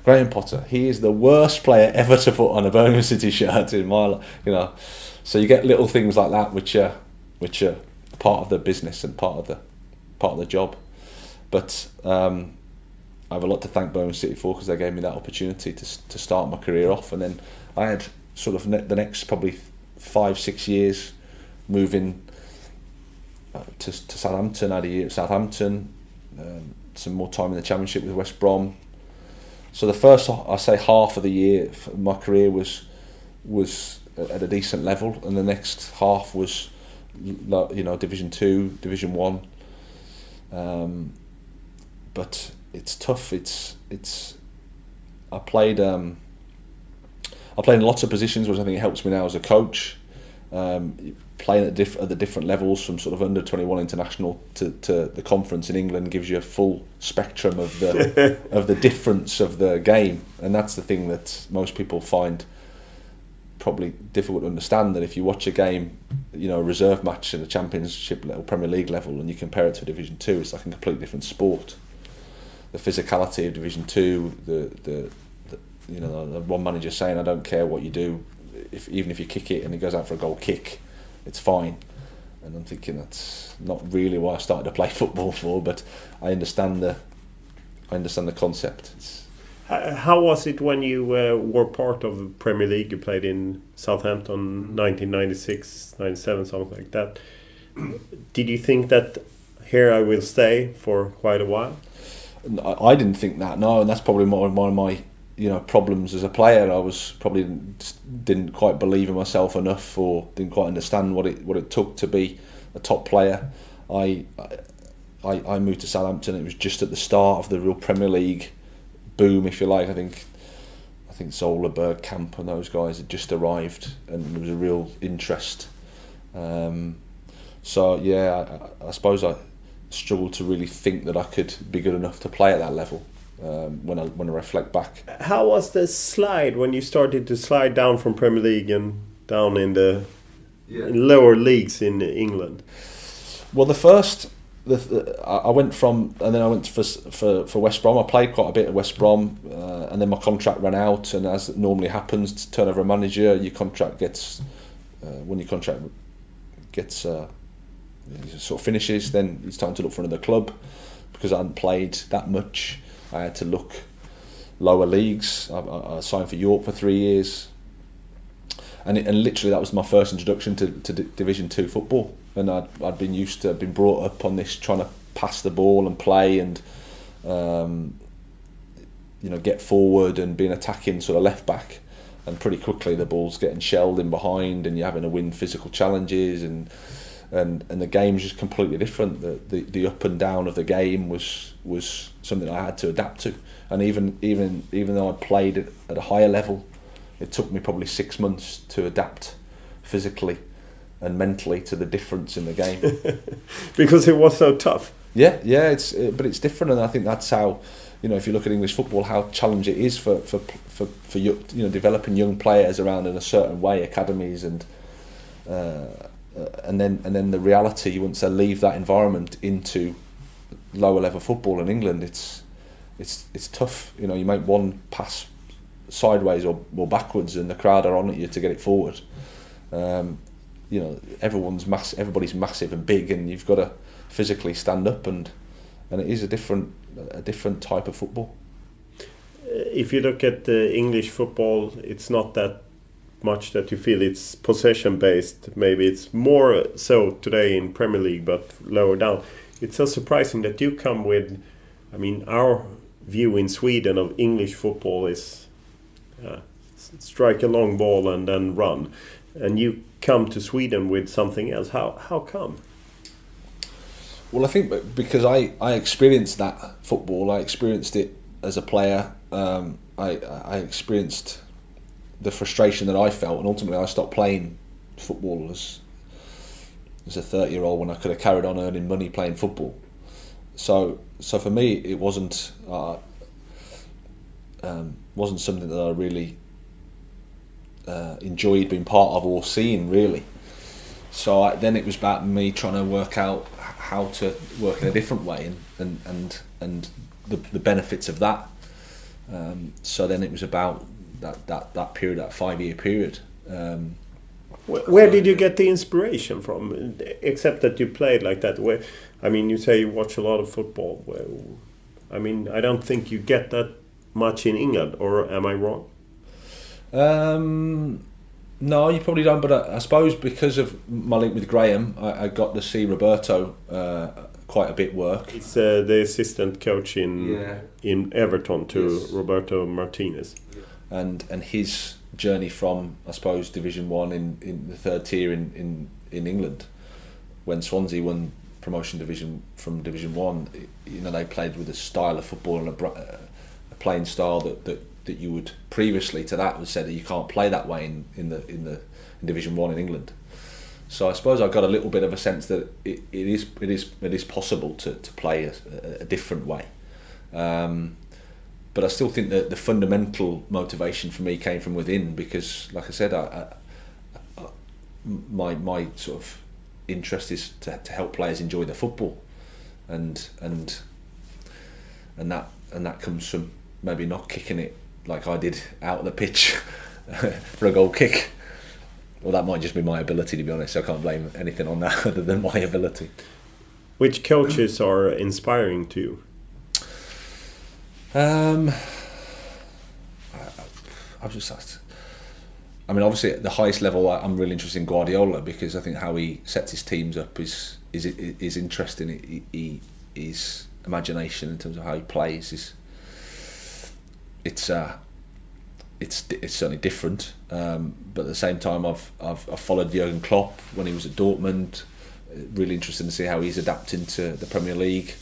Graham Potter, he is the worst player ever to put on a Birmingham City shirt in my life. You know, so you get little things like that, which are part of the business and part of the job. But I have a lot to thank Birmingham City for, because they gave me that opportunity to start my career off, and then I had sort of the next probably 5-6 years moving to Southampton. I had a year at Southampton, some more time in the Championship with West Brom. So the first, I say, half of the year, my career was at a decent level, and the next half was, you know, Division 2, Division 1. But it's tough. I played in lots of positions, which I think helps me now as a coach. Playing at the different levels, from sort of under 21 international to the conference in England, gives you a full spectrum of the difference of the game, and that's the thing that most people find probably difficult to understand. That if you watch a game, you know, a reserve match at a Championship level, Premier League level, and you compare it to Division 2, it's like a completely different sport. The physicality of Division 2, the you know, the one manager saying, "I don't care what you do, even if you kick it and it goes out for a goal kick, it's fine." And I'm thinking that's not really why I started to play football for, but I understand the concept. How was it when you were part of the Premier League? You played in Southampton 1996, 97, something like that. Did you think that here I will stay for quite a while? I didn't think that, no, and that's probably one of my problems as a player. I was probably didn't quite believe in myself enough, or didn't quite understand what it took to be a top player. I moved to Southampton. It was just at the start of the real Premier League boom, if you like. I think Zola, Bergkamp and those guys had just arrived, and there was a real interest. So yeah, I suppose I struggled to really think that I could be good enough to play at that level. when I reflect back. How was the slide when you started to slide down from Premier League and down in the lower leagues in England? Well, I went from, and then I went for West Brom. I played quite a bit at West Brom, and then my contract ran out. And as it normally happens, to turn over a manager, your contract gets when your contract gets sort of finishes, then it's time to look for another club. Because I hadn't played that much, I had to look lower leagues. I signed for York for 3 years, and literally that was my first introduction to Division 2 football. And I'd been brought up on this, trying to pass the ball and play and get forward and be an attacking sort of left back. And pretty quickly the ball's getting shelled in behind, and you're having to win physical challenges, and the game's just completely different. The up and down of the game was something I had to adapt to. And even though I'd played at a higher level, it took me probably 6 months to adapt physically and mentally to the difference in the game. Because it was so tough. Yeah, but it's different, and I think that's how, if you look at English football, how challenging it is for developing young players around in a certain way, academies, and then the reality once they leave that environment into lower level football in England, it's tough. You make one pass sideways or backwards, and the crowd are on at you to get it forward. Everybody's massive and big, and you've got to physically stand up, and it is a different type of football. If you look at the English football, it's not that much that you feel it's possession based. Maybe it's more so today in Premier League, but lower down. It's so surprising that you come with, our view in Sweden of English football is strike a long ball and then run, and you come to Sweden with something else. How come? Well, I think because I experienced that football. I experienced it as a player. I experienced the frustration that I felt, and ultimately I stopped playing football as a 30-year-old when I could have carried on earning money playing football. So for me, it wasn't something that I really enjoyed being part of or seeing, really. So then it was about me trying to work out how to work in a different way, and the benefits of that. So then it was about that period, that 5-year period. Where did you get the inspiration from, except that you played like that? You say you watch a lot of football. I don't think you get that much in England, or am I wrong? No, you probably don't, but I suppose because of my link with Graham, I got to see Roberto quite a bit work. He's the assistant coach in Everton to Roberto Martinez. And his journey from, I suppose, Division 1 in the third tier in England, when Swansea won promotion from Division 1, they played with a style of football and a playing style that you would previously to that was said that you can't play that way in Division 1 in England. So I suppose I got a little bit of a sense that it is possible to play a different way. But I still think that the fundamental motivation for me came from within, because, like I said, my sort of interest is to help players enjoy the football, and that comes from maybe not kicking it like I did out of the pitch for a goal kick. Well, that might just be my ability, to be honest. I can't blame anything on that other than my ability. Which coaches are inspiring to you? Obviously at the highest level, I'm really interested in Guardiola, because I think how he sets his teams up is interesting. His imagination in terms of how he plays it's certainly different. But at the same time, I've followed Jurgen Klopp when he was at Dortmund. Really interested to see how he's adapting to the Premier League.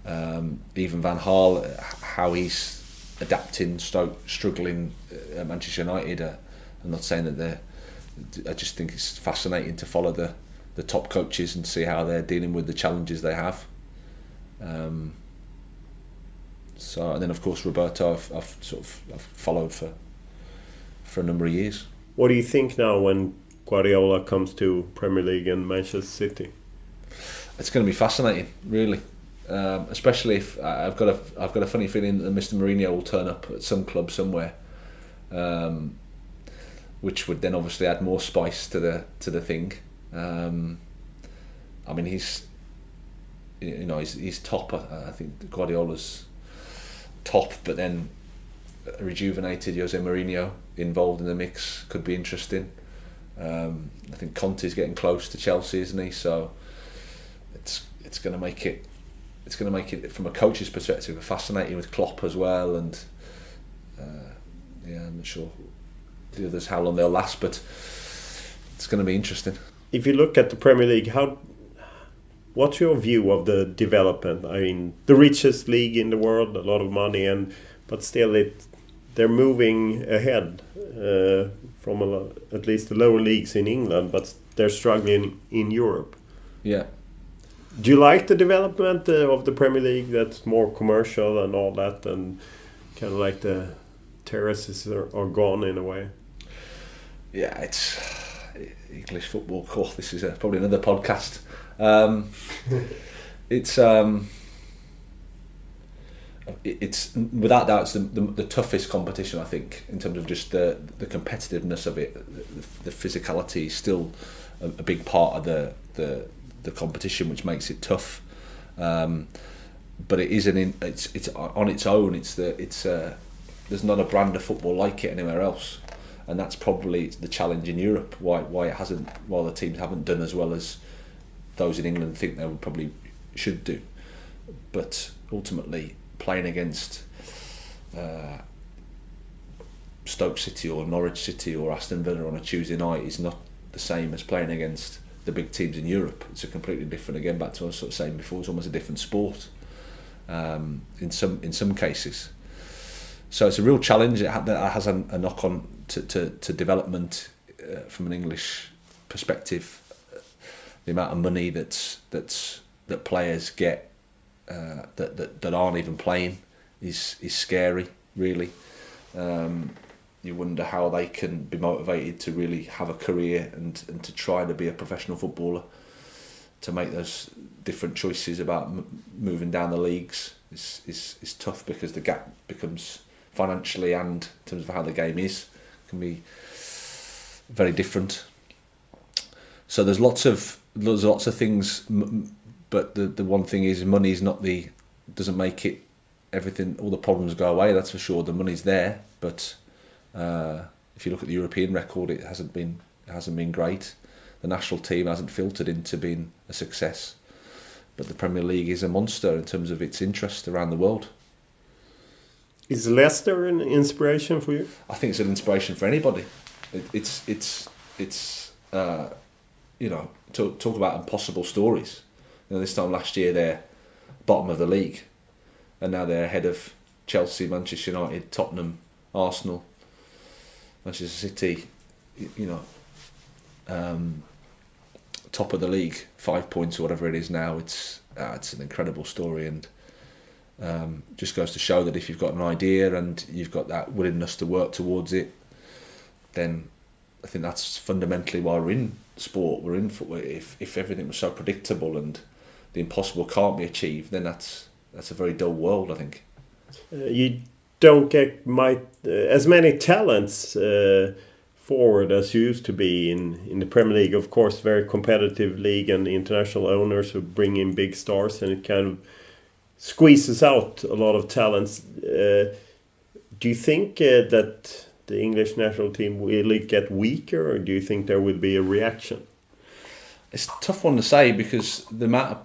Even Van Gaal, how he's adapting, struggling at Manchester United. I'm not saying that I just think it's fascinating to follow the top coaches and see how they're dealing with the challenges they have. So, and then of course Roberto, I've followed for a number of years. What do you think now when Guardiola comes to Premier League and Manchester City? It's going to be fascinating, really. Especially if I've got a funny feeling that Mr. Mourinho will turn up at some club somewhere, which would then obviously add more spice to the thing. I mean, he's top. I think Guardiola's top, but then a rejuvenated Jose Mourinho involved in the mix could be interesting. I think Conte's getting close to Chelsea, isn't he? So it's going to make it. It's going to make it, from a coach's perspective, fascinating with Klopp as well. And I'm not sure the others how long they'll last, but it's going to be interesting. If you look at the Premier League, what's your view of the development? I mean, the richest league in the world, a lot of money, but still they're moving ahead from at least the lower leagues in England, but they're struggling in Europe. Yeah. Do you like the development of the Premier League that's more commercial and all that, and kind of like the terraces are gone in a way? Yeah, it's English football. Cool. This is probably another podcast. It's without doubt it's the toughest competition, I think, in terms of just the competitiveness of it. The physicality is still a big part of the competition, which makes it tough. But it is it's on its own. There's not a brand of football like it anywhere else, and that's probably the challenge in Europe. Why the teams haven't done as well as those in England think they probably should do. But ultimately, playing against Stoke City or Norwich City or Aston Villa on a Tuesday night is not the same as playing against the big teams in Europe. It's a completely different, again, back to what I was sort of saying before, it's almost a different sport in some cases. So it's a real challenge. That has a knock on to development from an English perspective. The amount of money that players get that aren't even playing is scary, really. You wonder how they can be motivated to really have a career and to try to be a professional footballer, to make those different choices about moving down the leagues is tough, because the gap becomes financially and in terms of how the game is can be very different. So there's lots of things, but the one thing is money is doesn't make it everything. All the problems go away. That's for sure. The money's there, but if you look at the European record, it hasn't been great. The national team hasn't filtered into being a success, but the Premier League is a monster in terms of its interest around the world. Is Leicester an inspiration for you? I think it's an inspiration for anybody. Talk about impossible stories. This time last year they're bottom of the league, and now they're ahead of Chelsea, Manchester United, Tottenham, Arsenal, Manchester City. Top of the league, 5 points or whatever it is now. It's an incredible story, and just goes to show that if you've got an idea and you've got that willingness to work towards it, then I think that's fundamentally why we're in sport. We're in football. If everything was so predictable and the impossible can't be achieved, then that's a very dull world, I think. You don't get as many talents forward as you used to be in the Premier League. Of course, very competitive league, and international owners who bring in big stars, and it kind of squeezes out a lot of talents. Do you think that the English national team will get weaker, or do you think there will be a reaction? It's a tough one to say, because the amount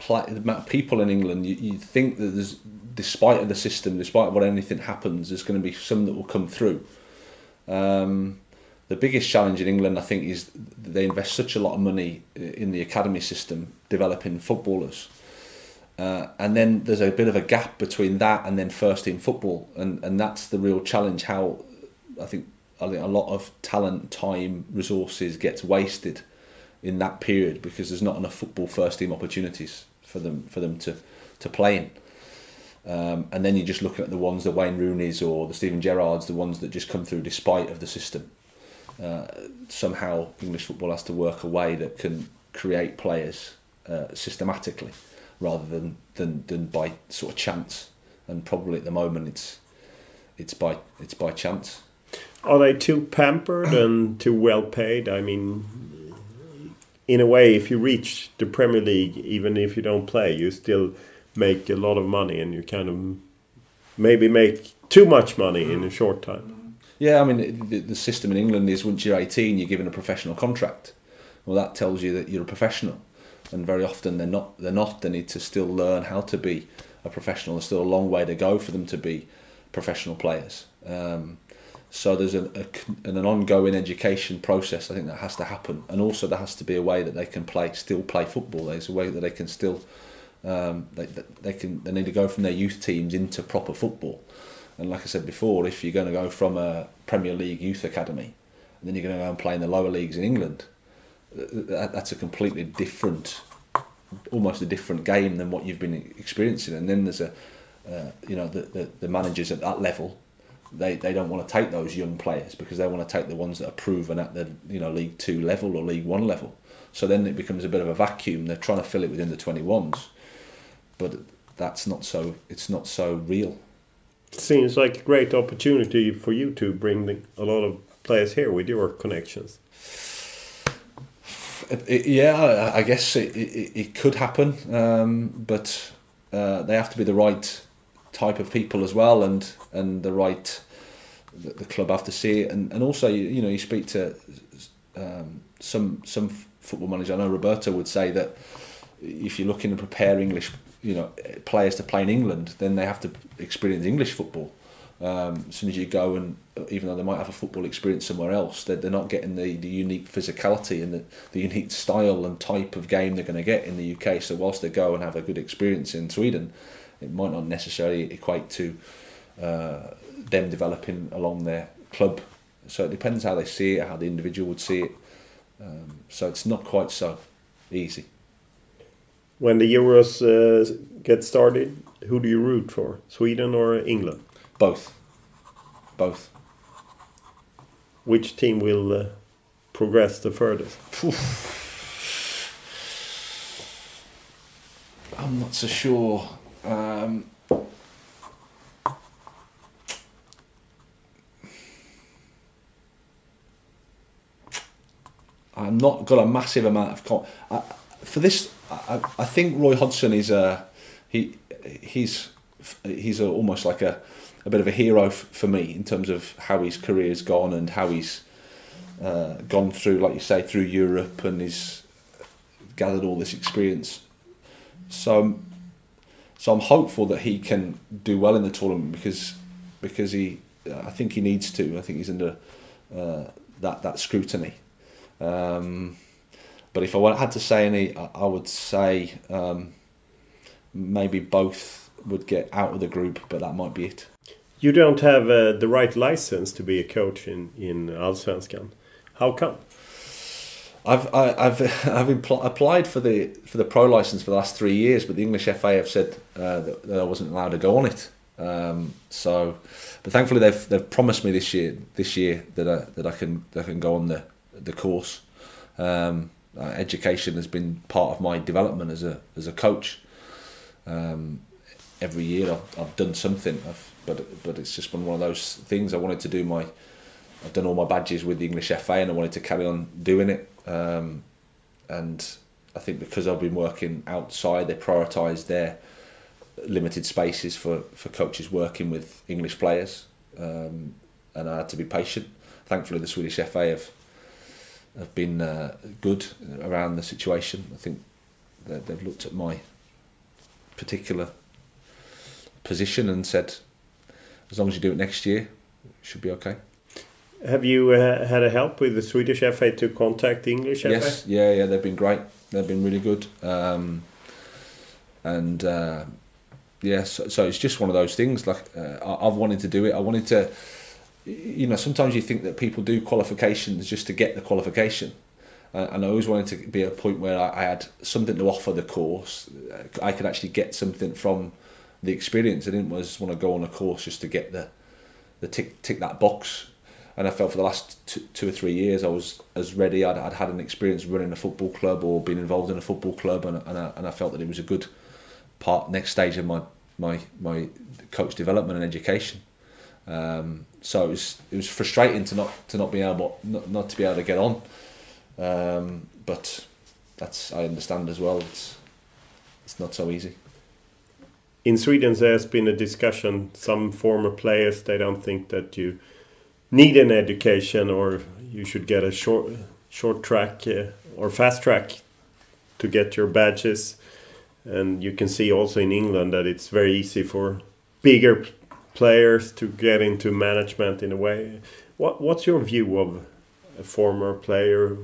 of people in England, you think that there's, despite of the system, despite what anything happens, there's going to be some that will come through. The biggest challenge in England, I think, is they invest such a lot of money in the academy system, developing footballers. And then there's a bit of a gap between that and then first team football, and that's the real challenge. How I think a lot of talent, time, resources gets wasted in that period, because there's not enough football first team opportunities for them to play in. And then you're just looking at the ones, the Wayne Rooneys or the Steven Gerrards, the ones that just come through despite of the system. Somehow English football has to work a way that can create players systematically rather than by sort of chance. And probably at the moment it's by chance. Are they too pampered and too well paid? I mean, in a way, if you reach the Premier League, even if you don't play, you still make a lot of money, and you kind of maybe make too much money in a short time. Yeah, I mean, the system in England is once you're 18, you're given a professional contract. Well, that tells you that you're a professional, and very often they're not. They need to still learn how to be a professional. There's still a long way to go for them to be professional players. So there's an ongoing education process, I think, that has to happen, and also there has to be a way that they can still play football. There's a way that they can still they need to go from their youth teams into proper football. And like I said before, if you're going to go from a Premier League youth academy and then you're going to go and play in the lower leagues in England, that's a completely different, almost a different game than what you've been experiencing. And then there's the managers at that level, they don't want to take those young players because they want to take the ones that are proven at the League 2 level or League 1 level. So then it becomes a bit of a vacuum. They're trying to fill it within the 21s, but it's not so real. Seems like a great opportunity for you to bring a lot of players here with your connections. Yeah, I guess it could happen, but they have to be the right type of people as well, and the club have to see it, and also you speak to some football manager. I know Roberto would say that if you're looking to prepare English players to play in England, then they have to experience English football. As soon as you go, and even though they might have a football experience somewhere else, they're not getting the unique physicality and the unique style and type of game they're going to get in the UK. So whilst they go and have a good experience in Sweden, it might not necessarily equate to them developing along their club. So it depends how they see it, how the individual would see it. So it's not quite so easy. When the Euros get started, who do you root for? Sweden or England? Both. Which team will progress the furthest? I'm not so sure. I'm not got a massive amount of for this. I think Roy Hodgson is he's almost like a bit of a hero for me in terms of how his career's gone and how he's gone through, like you say, through Europe, and he's gathered all this experience. So I'm hopeful that he can do well in the tournament because I think he needs to. I think he's under that scrutiny. But if I had to say any, I would say maybe both would get out of the group, but that might be it. You don't have the right license to be a coach in Allsvenskan. How come? I've applied for the pro license for the last 3 years, but the English FA have said that I wasn't allowed to go on it. But thankfully they've promised me this year that I can go on the course. Education has been part of my development as a coach. Every year I've done something, but it's just been one of those things. I wanted to do I've done all my badges with the English FA, and I wanted to carry on doing it. And I think because I've been working outside, they prioritise their limited spaces for coaches working with English players, and I had to be patient. Thankfully, the Swedish FA have been good around the situation. I think that they've looked at my particular position and said, as long as you do it next year, it should be okay. Have you had a help with the Swedish FA to contact the English FA? Yes, yeah, they've been great. They've been really good. So it's just one of those things. Like I've wanted to do it. I wanted to, sometimes you think that people do qualifications just to get the qualification. And I always wanted to be at a point where I had something to offer the course. I could actually get something from the experience. I didn't just want to go on a course just to get the tick that box. And I felt for the last 2 or 3 years I was as ready. I'd had an experience running a football club or been involved in a football club, and I felt that it was a good next stage of my coach development and education. So it was frustrating to not be able to get on, but I understand as well. It's not so easy. In Sweden, there's been a discussion. Some former players, they don't think that you need an education, or you should get a short track or fast track to get your badges. And you can see also in England that it's very easy for bigger players to get into management in a way. What's your view of a former player?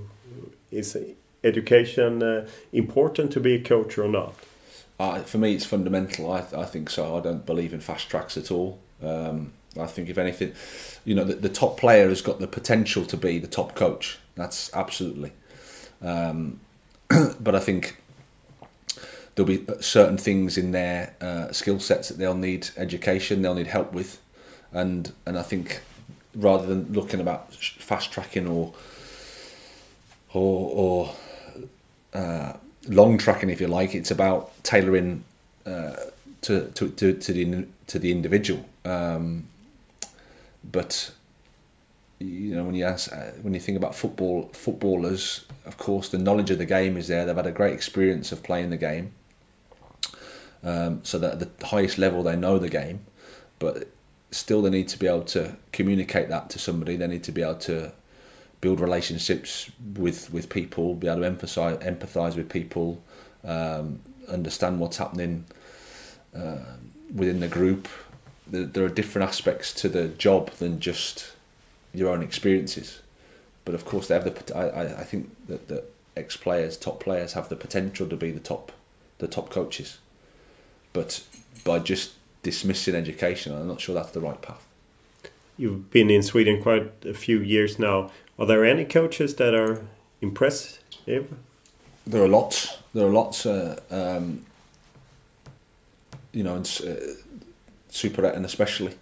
Is education important to be a coach or not? For me, it's fundamental. I think so. I don't believe in fast tracks at all. I think if anything, the top player has got the potential to be the top coach. That's absolutely. But I think there'll be certain things in their skill sets that they'll need education, they'll need help with, and I think rather than looking about fast tracking or long tracking, if you like, it's about tailoring to the individual. But when you think about footballers, of course, the knowledge of the game is there. They've had a great experience of playing the game, so that at the highest level they know the game. But still, they need to be able to communicate that to somebody. They need to be able to build relationships with people, be able to empathise with people, understand what's happening within the group. There are different aspects to the job than just your own experiences, but of course they have I think that the ex-players, top players, have the potential to be the top coaches, but by just dismissing education, I'm not sure that's the right path. You've been in Sweden quite a few years now. Are there any coaches that are impressive? There are lots. In Superettan especially,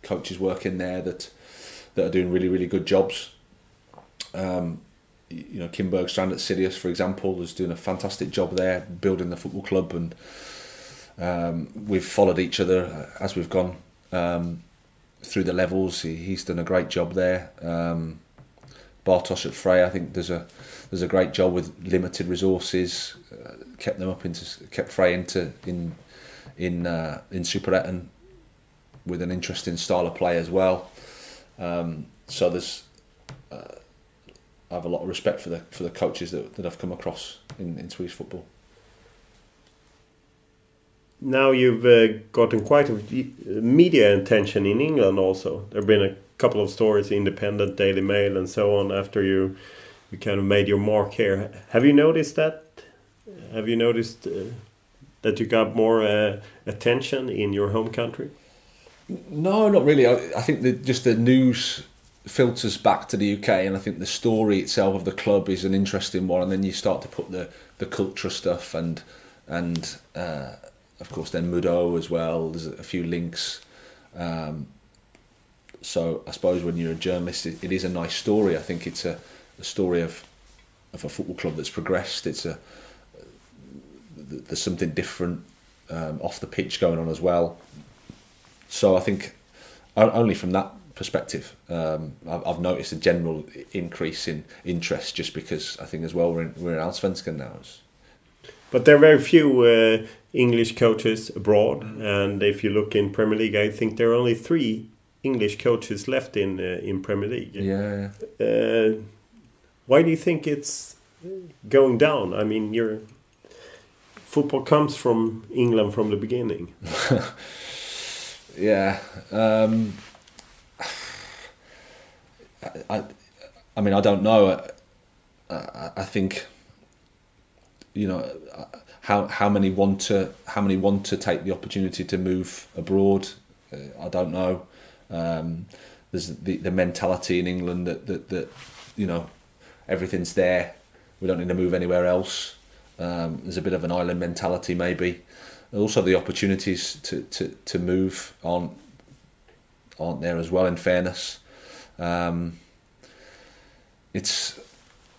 coaches work in there that are doing really, really good jobs. Kindberg Strand at Sirius, for example, is doing a fantastic job there, building the football club, and we've followed each other as we've gone through the levels. He's done a great job there. Bartosz at Frey, I think there's a great job with limited resources. Kept Frey in Superettan with an interesting style of play as well. So there's I have a lot of respect for the coaches that I've come across in Swedish football. Now you've gotten quite a media attention in England also. There have been a couple of stories, Independent, Daily Mail and so on, after you kind of made your mark here. Have you noticed that? Have you noticed that you got more attention in your home country? No, not really. I think just the news filters back to the UK, and I think the story itself of the club is an interesting one, and then you start to put the culture stuff and of course then Modou as well. There's a few links. So I suppose when you're a journalist, it is a nice story. I think it's a story of a football club that's progressed. There's something different off the pitch going on as well. So I think only from that perspective, I've noticed a general increase in interest, just because I think as well we're in Allsvenskan now. But there are very few English coaches abroad, and if you look in Premier League, I think there are only 3 English coaches left in Premier League. Yeah. Why do you think it's going down? I mean, football comes from England from the beginning. Yeah. I mean, I don't know. I think, how many want to take the opportunity to move abroad. I don't know. There's the mentality in England that everything's there. We don't need to move anywhere else. There's a bit of an island mentality maybe. also the opportunities to move aren't there as well. In fairness, it's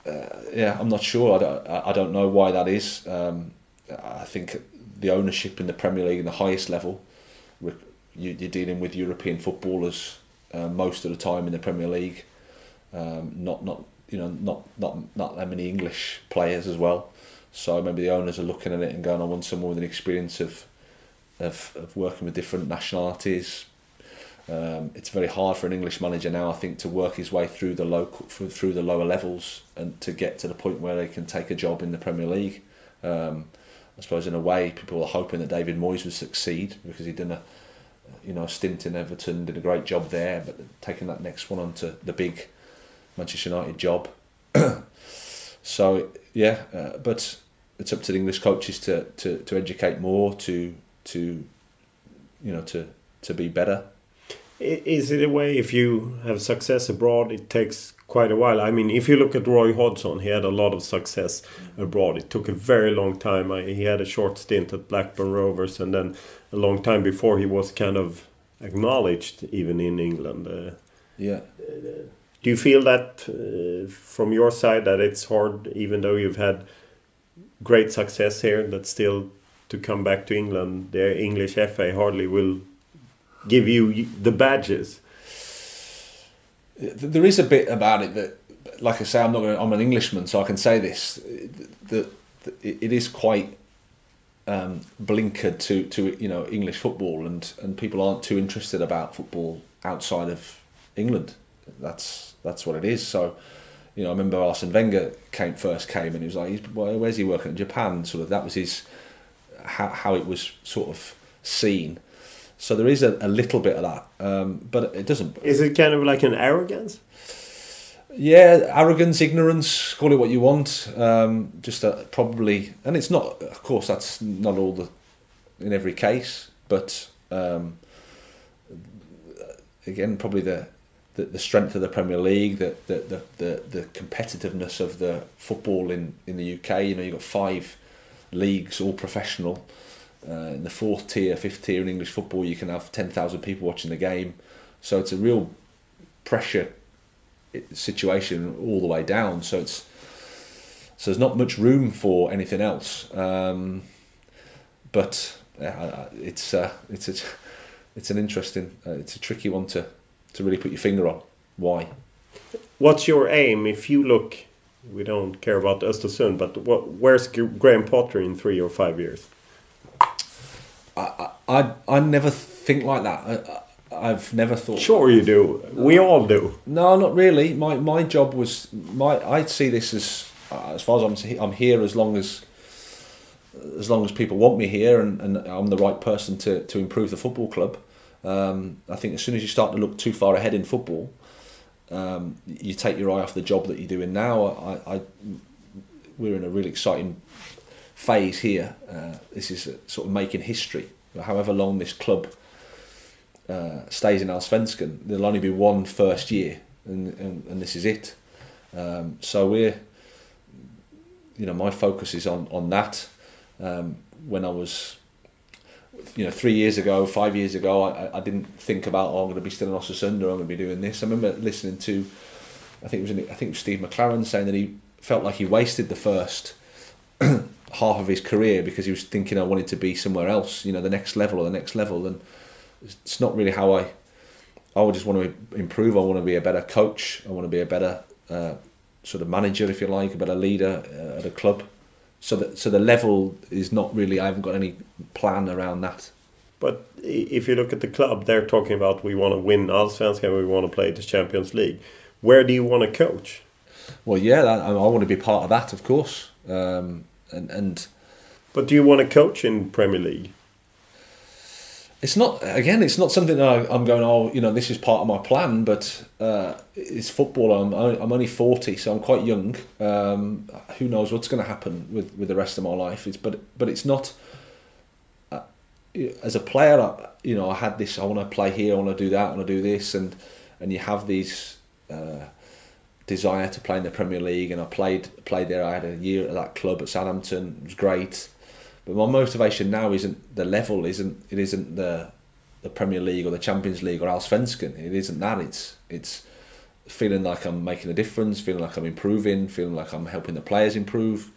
I'm not sure. I don't know why that is. I think the ownership in the Premier League, in the highest level, you're dealing with European footballers most of the time in the Premier League. Not that many English players as well. So maybe the owners are looking at it and going, I want someone with an experience of working with different nationalities. It's very hard for an English manager now, I think, to work his way through the lower levels and to get to the point where they can take a job in the Premier League. I suppose in a way people are hoping that David Moyes would succeed, because he'd done a stint in Everton, did a great job there, but taking that next one onto the big Manchester United job. So but it's up to the English coaches to educate more, to be better. Is it a way, if you have success abroad, it takes quite a while? I mean, if you look at Roy Hodgson, he had a lot of success abroad. It took a very long time. He had a short stint at Blackburn Rovers, and then a long time before he was kind of acknowledged even in England. Do you feel that from your side that it's hard, even though you've had great success here, that still to come back to England, the English FA hardly will give you the badges? There is a bit about it that, like I say, I'm an Englishman, so I can say this, that it is quite blinkered to English football, and people aren't too interested about football outside of England. That's what it is. So, I remember Arsene Wenger first came and he was like, where's he working? In Japan, sort of. That was his how it was sort of seen. So there is a little bit of that, but it doesn't. Is it kind of like an arrogance? Yeah, arrogance, ignorance, call it what you want. Just probably, and it's not. Of course, that's not all in every case, but again, probably the strength of the Premier League, the competitiveness of the football in the UK. You've got 5 leagues, all professional. In the 4th tier, 5th tier in English football, you can have 10,000 people watching the game. So it's a real pressure situation all the way down. So there's not much room for anything else. But it's an interesting, it's a tricky one to really put your finger on. Why? What's your aim? If you look, we don't care about Östersund, but where's Graham Potter in 3 or 5 years? I never think like that. I've never thought. Sure, you do. We all do. No, not really. My job was I see this as far as I'm here as long as people want me here, and I'm the right person to improve the football club. I think as soon as you start to look too far ahead in football, you take your eye off the job that you're doing now. We're in a really exciting phase here. This is sort of making history. However long this club stays in Allsvenskan, there'll only be one first year, and this is it. So my focus is on that. When I was, 3 years ago, 5 years ago, I didn't think about, I'm going to be still in Östersund, or I'm going to be doing this. I remember listening to, I think it was Steve McLaren saying that he felt like he wasted the first half of his career because he was thinking I wanted to be somewhere else, the next level, and it's not really how I would just want to improve. I want to be a better coach. I want to be a better sort of manager, if you like, a better leader at a club. So the level is not really, I haven't got any plan around that. But if you look at the club, they're talking about we want to win Allsvenskan, we want to play the Champions League. Where do you want to coach? Well, yeah, I want to be part of that, of course. But do you want to coach in Premier League? It's not something that I'm going, this is part of my plan, but it's football. I'm only 40, so I'm quite young. Who knows what's going to happen with the rest of my life? But it's not. As a player, I had this. I want to play here. I want to do that. I want to do this, and you have these desire to play in the Premier League. And I played there. I had a year at that club at Southampton. It was great. But my motivation now isn't the level, isn't the Premier League or the Champions League or Allsvenskan. It isn't that. It's feeling like I'm making a difference, feeling like I'm improving, feeling like I'm helping the players improve.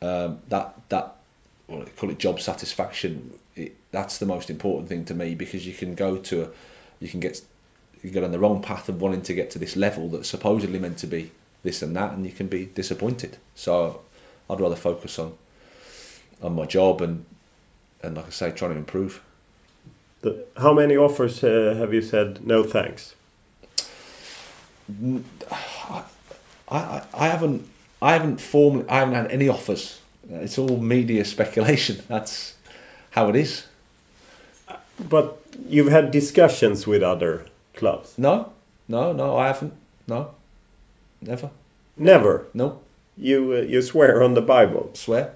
Well, call it job satisfaction. That's the most important thing to me, because you can get on the wrong path of wanting to get to this level that's supposedly meant to be this and that, and you can be disappointed. So I'd rather focus on my job and like I say, trying to improve. How many offers have you said no thanks? I haven't had any offers. It's all media speculation. That's how it is. But you've had discussions with other clubs? No, I haven't. No, never. Never? No. You swear on the Bible? Swear.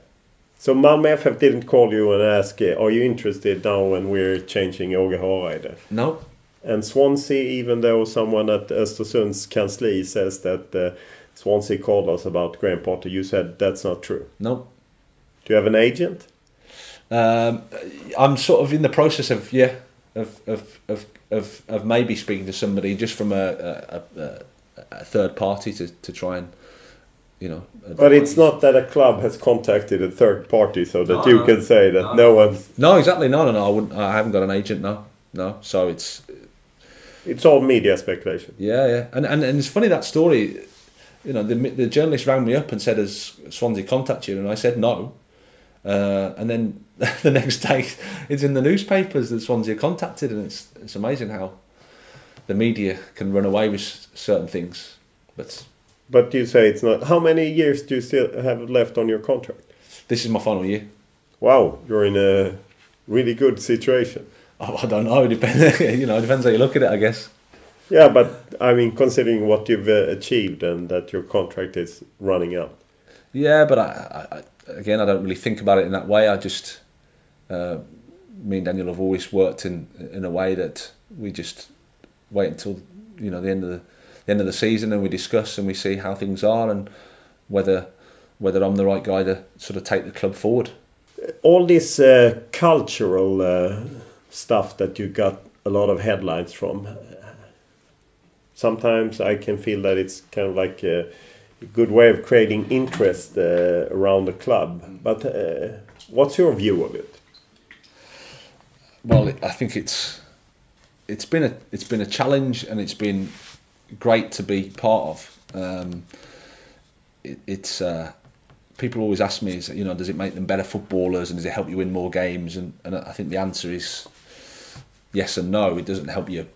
So Malmö FF didn't call you and ask, are you interested now when we're changing Åge Hareide? No. And Swansea, even though someone at Östersunds kansli says that Swansea called us about Graham Potter, you said that's not true? No. Do you have an agent? I'm sort of in the process of maybe speaking to somebody just from a third party to try and, you know. But it's not that a club has contacted a third party so that you can say that no one's... No, exactly. No. I haven't got an agent. No. So it's all media speculation. Yeah. And it's funny, that story. You know, the journalist rang me up and said, "Has Swansea contacted you?" And I said no. And then the next day, it's in the newspapers that Swansea contacted, and it's amazing how the media can run away with certain things. But you say it's not. How many years do you still have left on your contract? This is my final year. Wow, you're in a really good situation. Oh, I don't know. It depends. You know, it depends how you look at it, I guess. Yeah, but I mean, considering what you've achieved and that your contract is running out. Yeah, but I don't really think about it in that way. I just, me and Daniel have always worked in a way that we just wait until, you know, the end of the season, and we discuss and we see how things are and whether I'm the right guy to sort of take the club forward. All this cultural stuff that you got a lot of headlines from. Sometimes I can feel that it's kind of like a good way of creating interest around the club. But what's your view of it? Well, I think it's been a challenge, and it's been great to be part of. People always ask me, you know, does it make them better footballers and does it help you win more games? And I think the answer is yes and no. It doesn't help you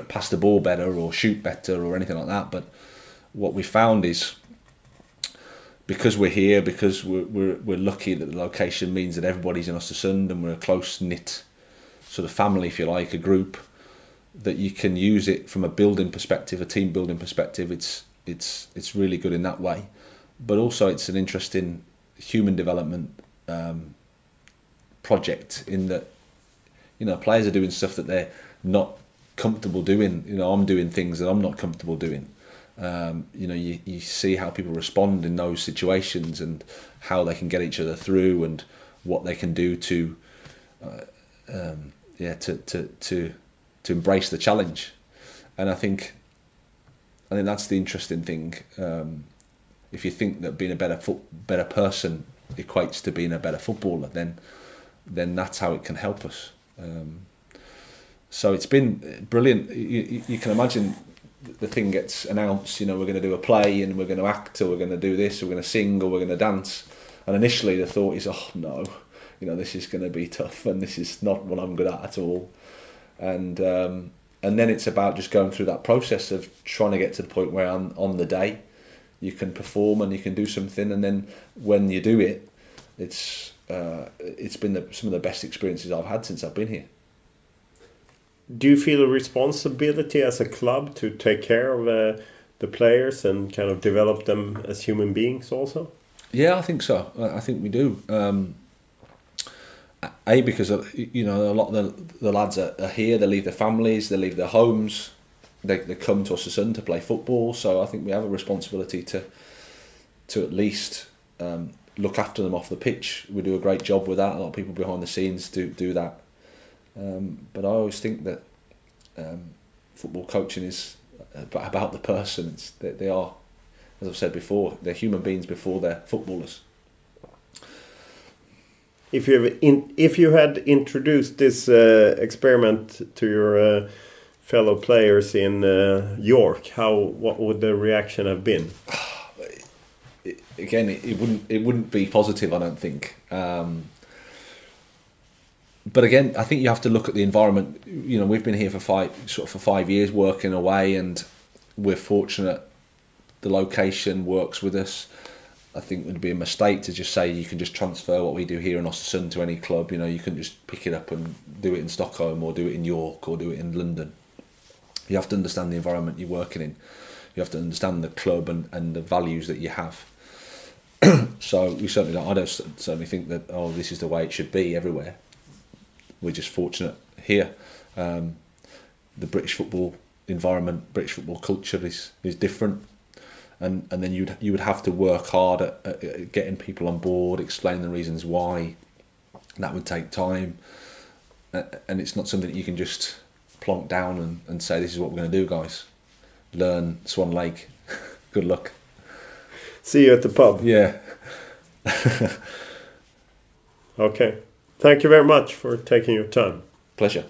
pass the ball better or shoot better or anything like that. But what we found is, because we're here, because we're lucky that the location means that everybody's in Östersund and we're a close-knit sort of family, if you like, a group, that you can use it from a building perspective, a team building perspective. It's really good in that way. But also it's an interesting human development project, in that, you know, players are doing stuff that they're not comfortable doing. You know, I'm doing things that I'm not comfortable doing. You know, you see how people respond in those situations and how they can get each other through and what they can do to embrace the challenge. And I think that's the interesting thing. If you think that being a better person equates to being a better footballer, then that's how it can help us. So it's been brilliant. You can imagine the thing gets announced, you know, we're going to do a play and we're going to act, or we're going to do this, or we're going to sing, or we're going to dance. And initially the thought is, oh no, you know, this is going to be tough and this is not what I'm good at all. And then it's about just going through that process of trying to get to the point where on the day you can perform and you can do something, and then when you do it, it's been some of the best experiences I've had since I've been here. Do you feel a responsibility as a club to take care of the players and kind of develop them as human beings also? Yeah, I think so. I think we do. Because you know, a lot of the lads are here. They leave their families, they leave their homes, they come to Östersund to play football. So I think we have a responsibility to at least look after them off the pitch. We do a great job with that. A lot of people behind the scenes do that. But I always think that football coaching is about the person. They are, as I've said before, they're human beings before they're footballers. If you had introduced this experiment to your fellow players in York, what would the reaction have been? Again, it wouldn't be positive, I don't think. But again, I think you have to look at the environment. You know, we've been here for 5 years working away, and we're fortunate the location works with us. I think it would be a mistake to just say you can just transfer what we do here in Östersund to any club. You know, you can just pick it up and do it in Stockholm or do it in York or do it in London. You have to understand the environment you're working in. You have to understand the club and the values that you have. So we certainly don't. I don't certainly think that this is the way it should be everywhere. We're just fortunate here. The British football environment, British football culture is different, and then you would have to work hard at getting people on board, explain the reasons why. That would take time, and it's not something that you can just plonk down and say, this is what we're going to do, guys. Learn Swan Lake. Good luck. See you at the pub. Yeah. Okay. Thank you very much for taking your time. Pleasure.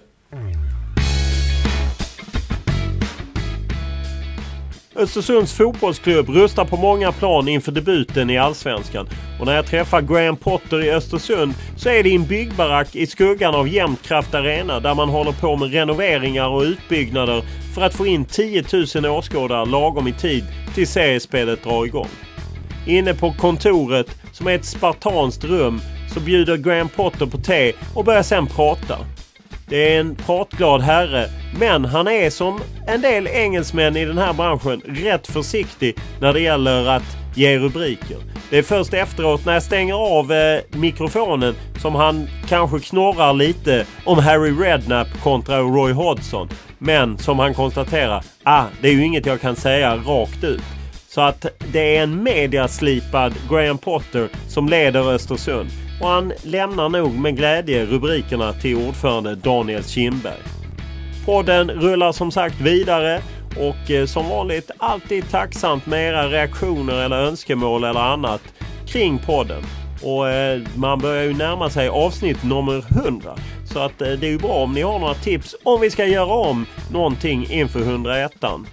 Östersunds fotbollsklubb rustar på många plan inför debuten i Allsvenskan. Och när jag träffar Graham Potter i Östersund så är det i en byggbarack i skuggan av Jämtkraft Arena där man håller på med renoveringar och utbyggnader för att få in 10 000 åskådare lagom i tid till seriespelet drar igång. Inne på kontoret, som är ett spartanskt rum, så bjuder Graham Potter på te och börjar sen prata. Det är en pratglad herre, men han är som en del engelsmän i den här branschen rätt försiktig när det gäller att ge rubriker. Det är först efteråt när jag stänger av mikrofonen som han kanske knorrar lite om Harry Redknapp kontra Roy Hodgson. Men som han konstaterar, det är ju inget jag kan säga rakt ut. Så att det är en mediaslipad Graham Potter som leder Östersund. Och han lämnar nog med glädje rubrikerna till ordförande Daniel Kindberg. Podden rullar som sagt vidare och som vanligt alltid tacksamt med era reaktioner eller önskemål eller annat kring podden. Och man börjar ju närma sig avsnitt nummer 100. Så att det är ju bra om ni har några tips om vi ska göra om någonting inför 101an.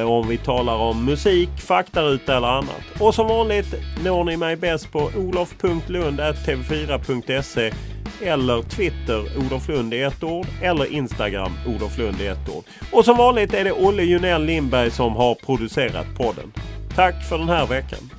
Om vi talar om musik, faktaruta eller annat. Och som vanligt når ni mig bäst på olof.lund@tv4.se eller Twitter Olof Lundh i ett ord eller Instagram Olof Lundh i ett ord. Och som vanligt är det Olle Junell Lindberg som har producerat podden. Tack för den här veckan.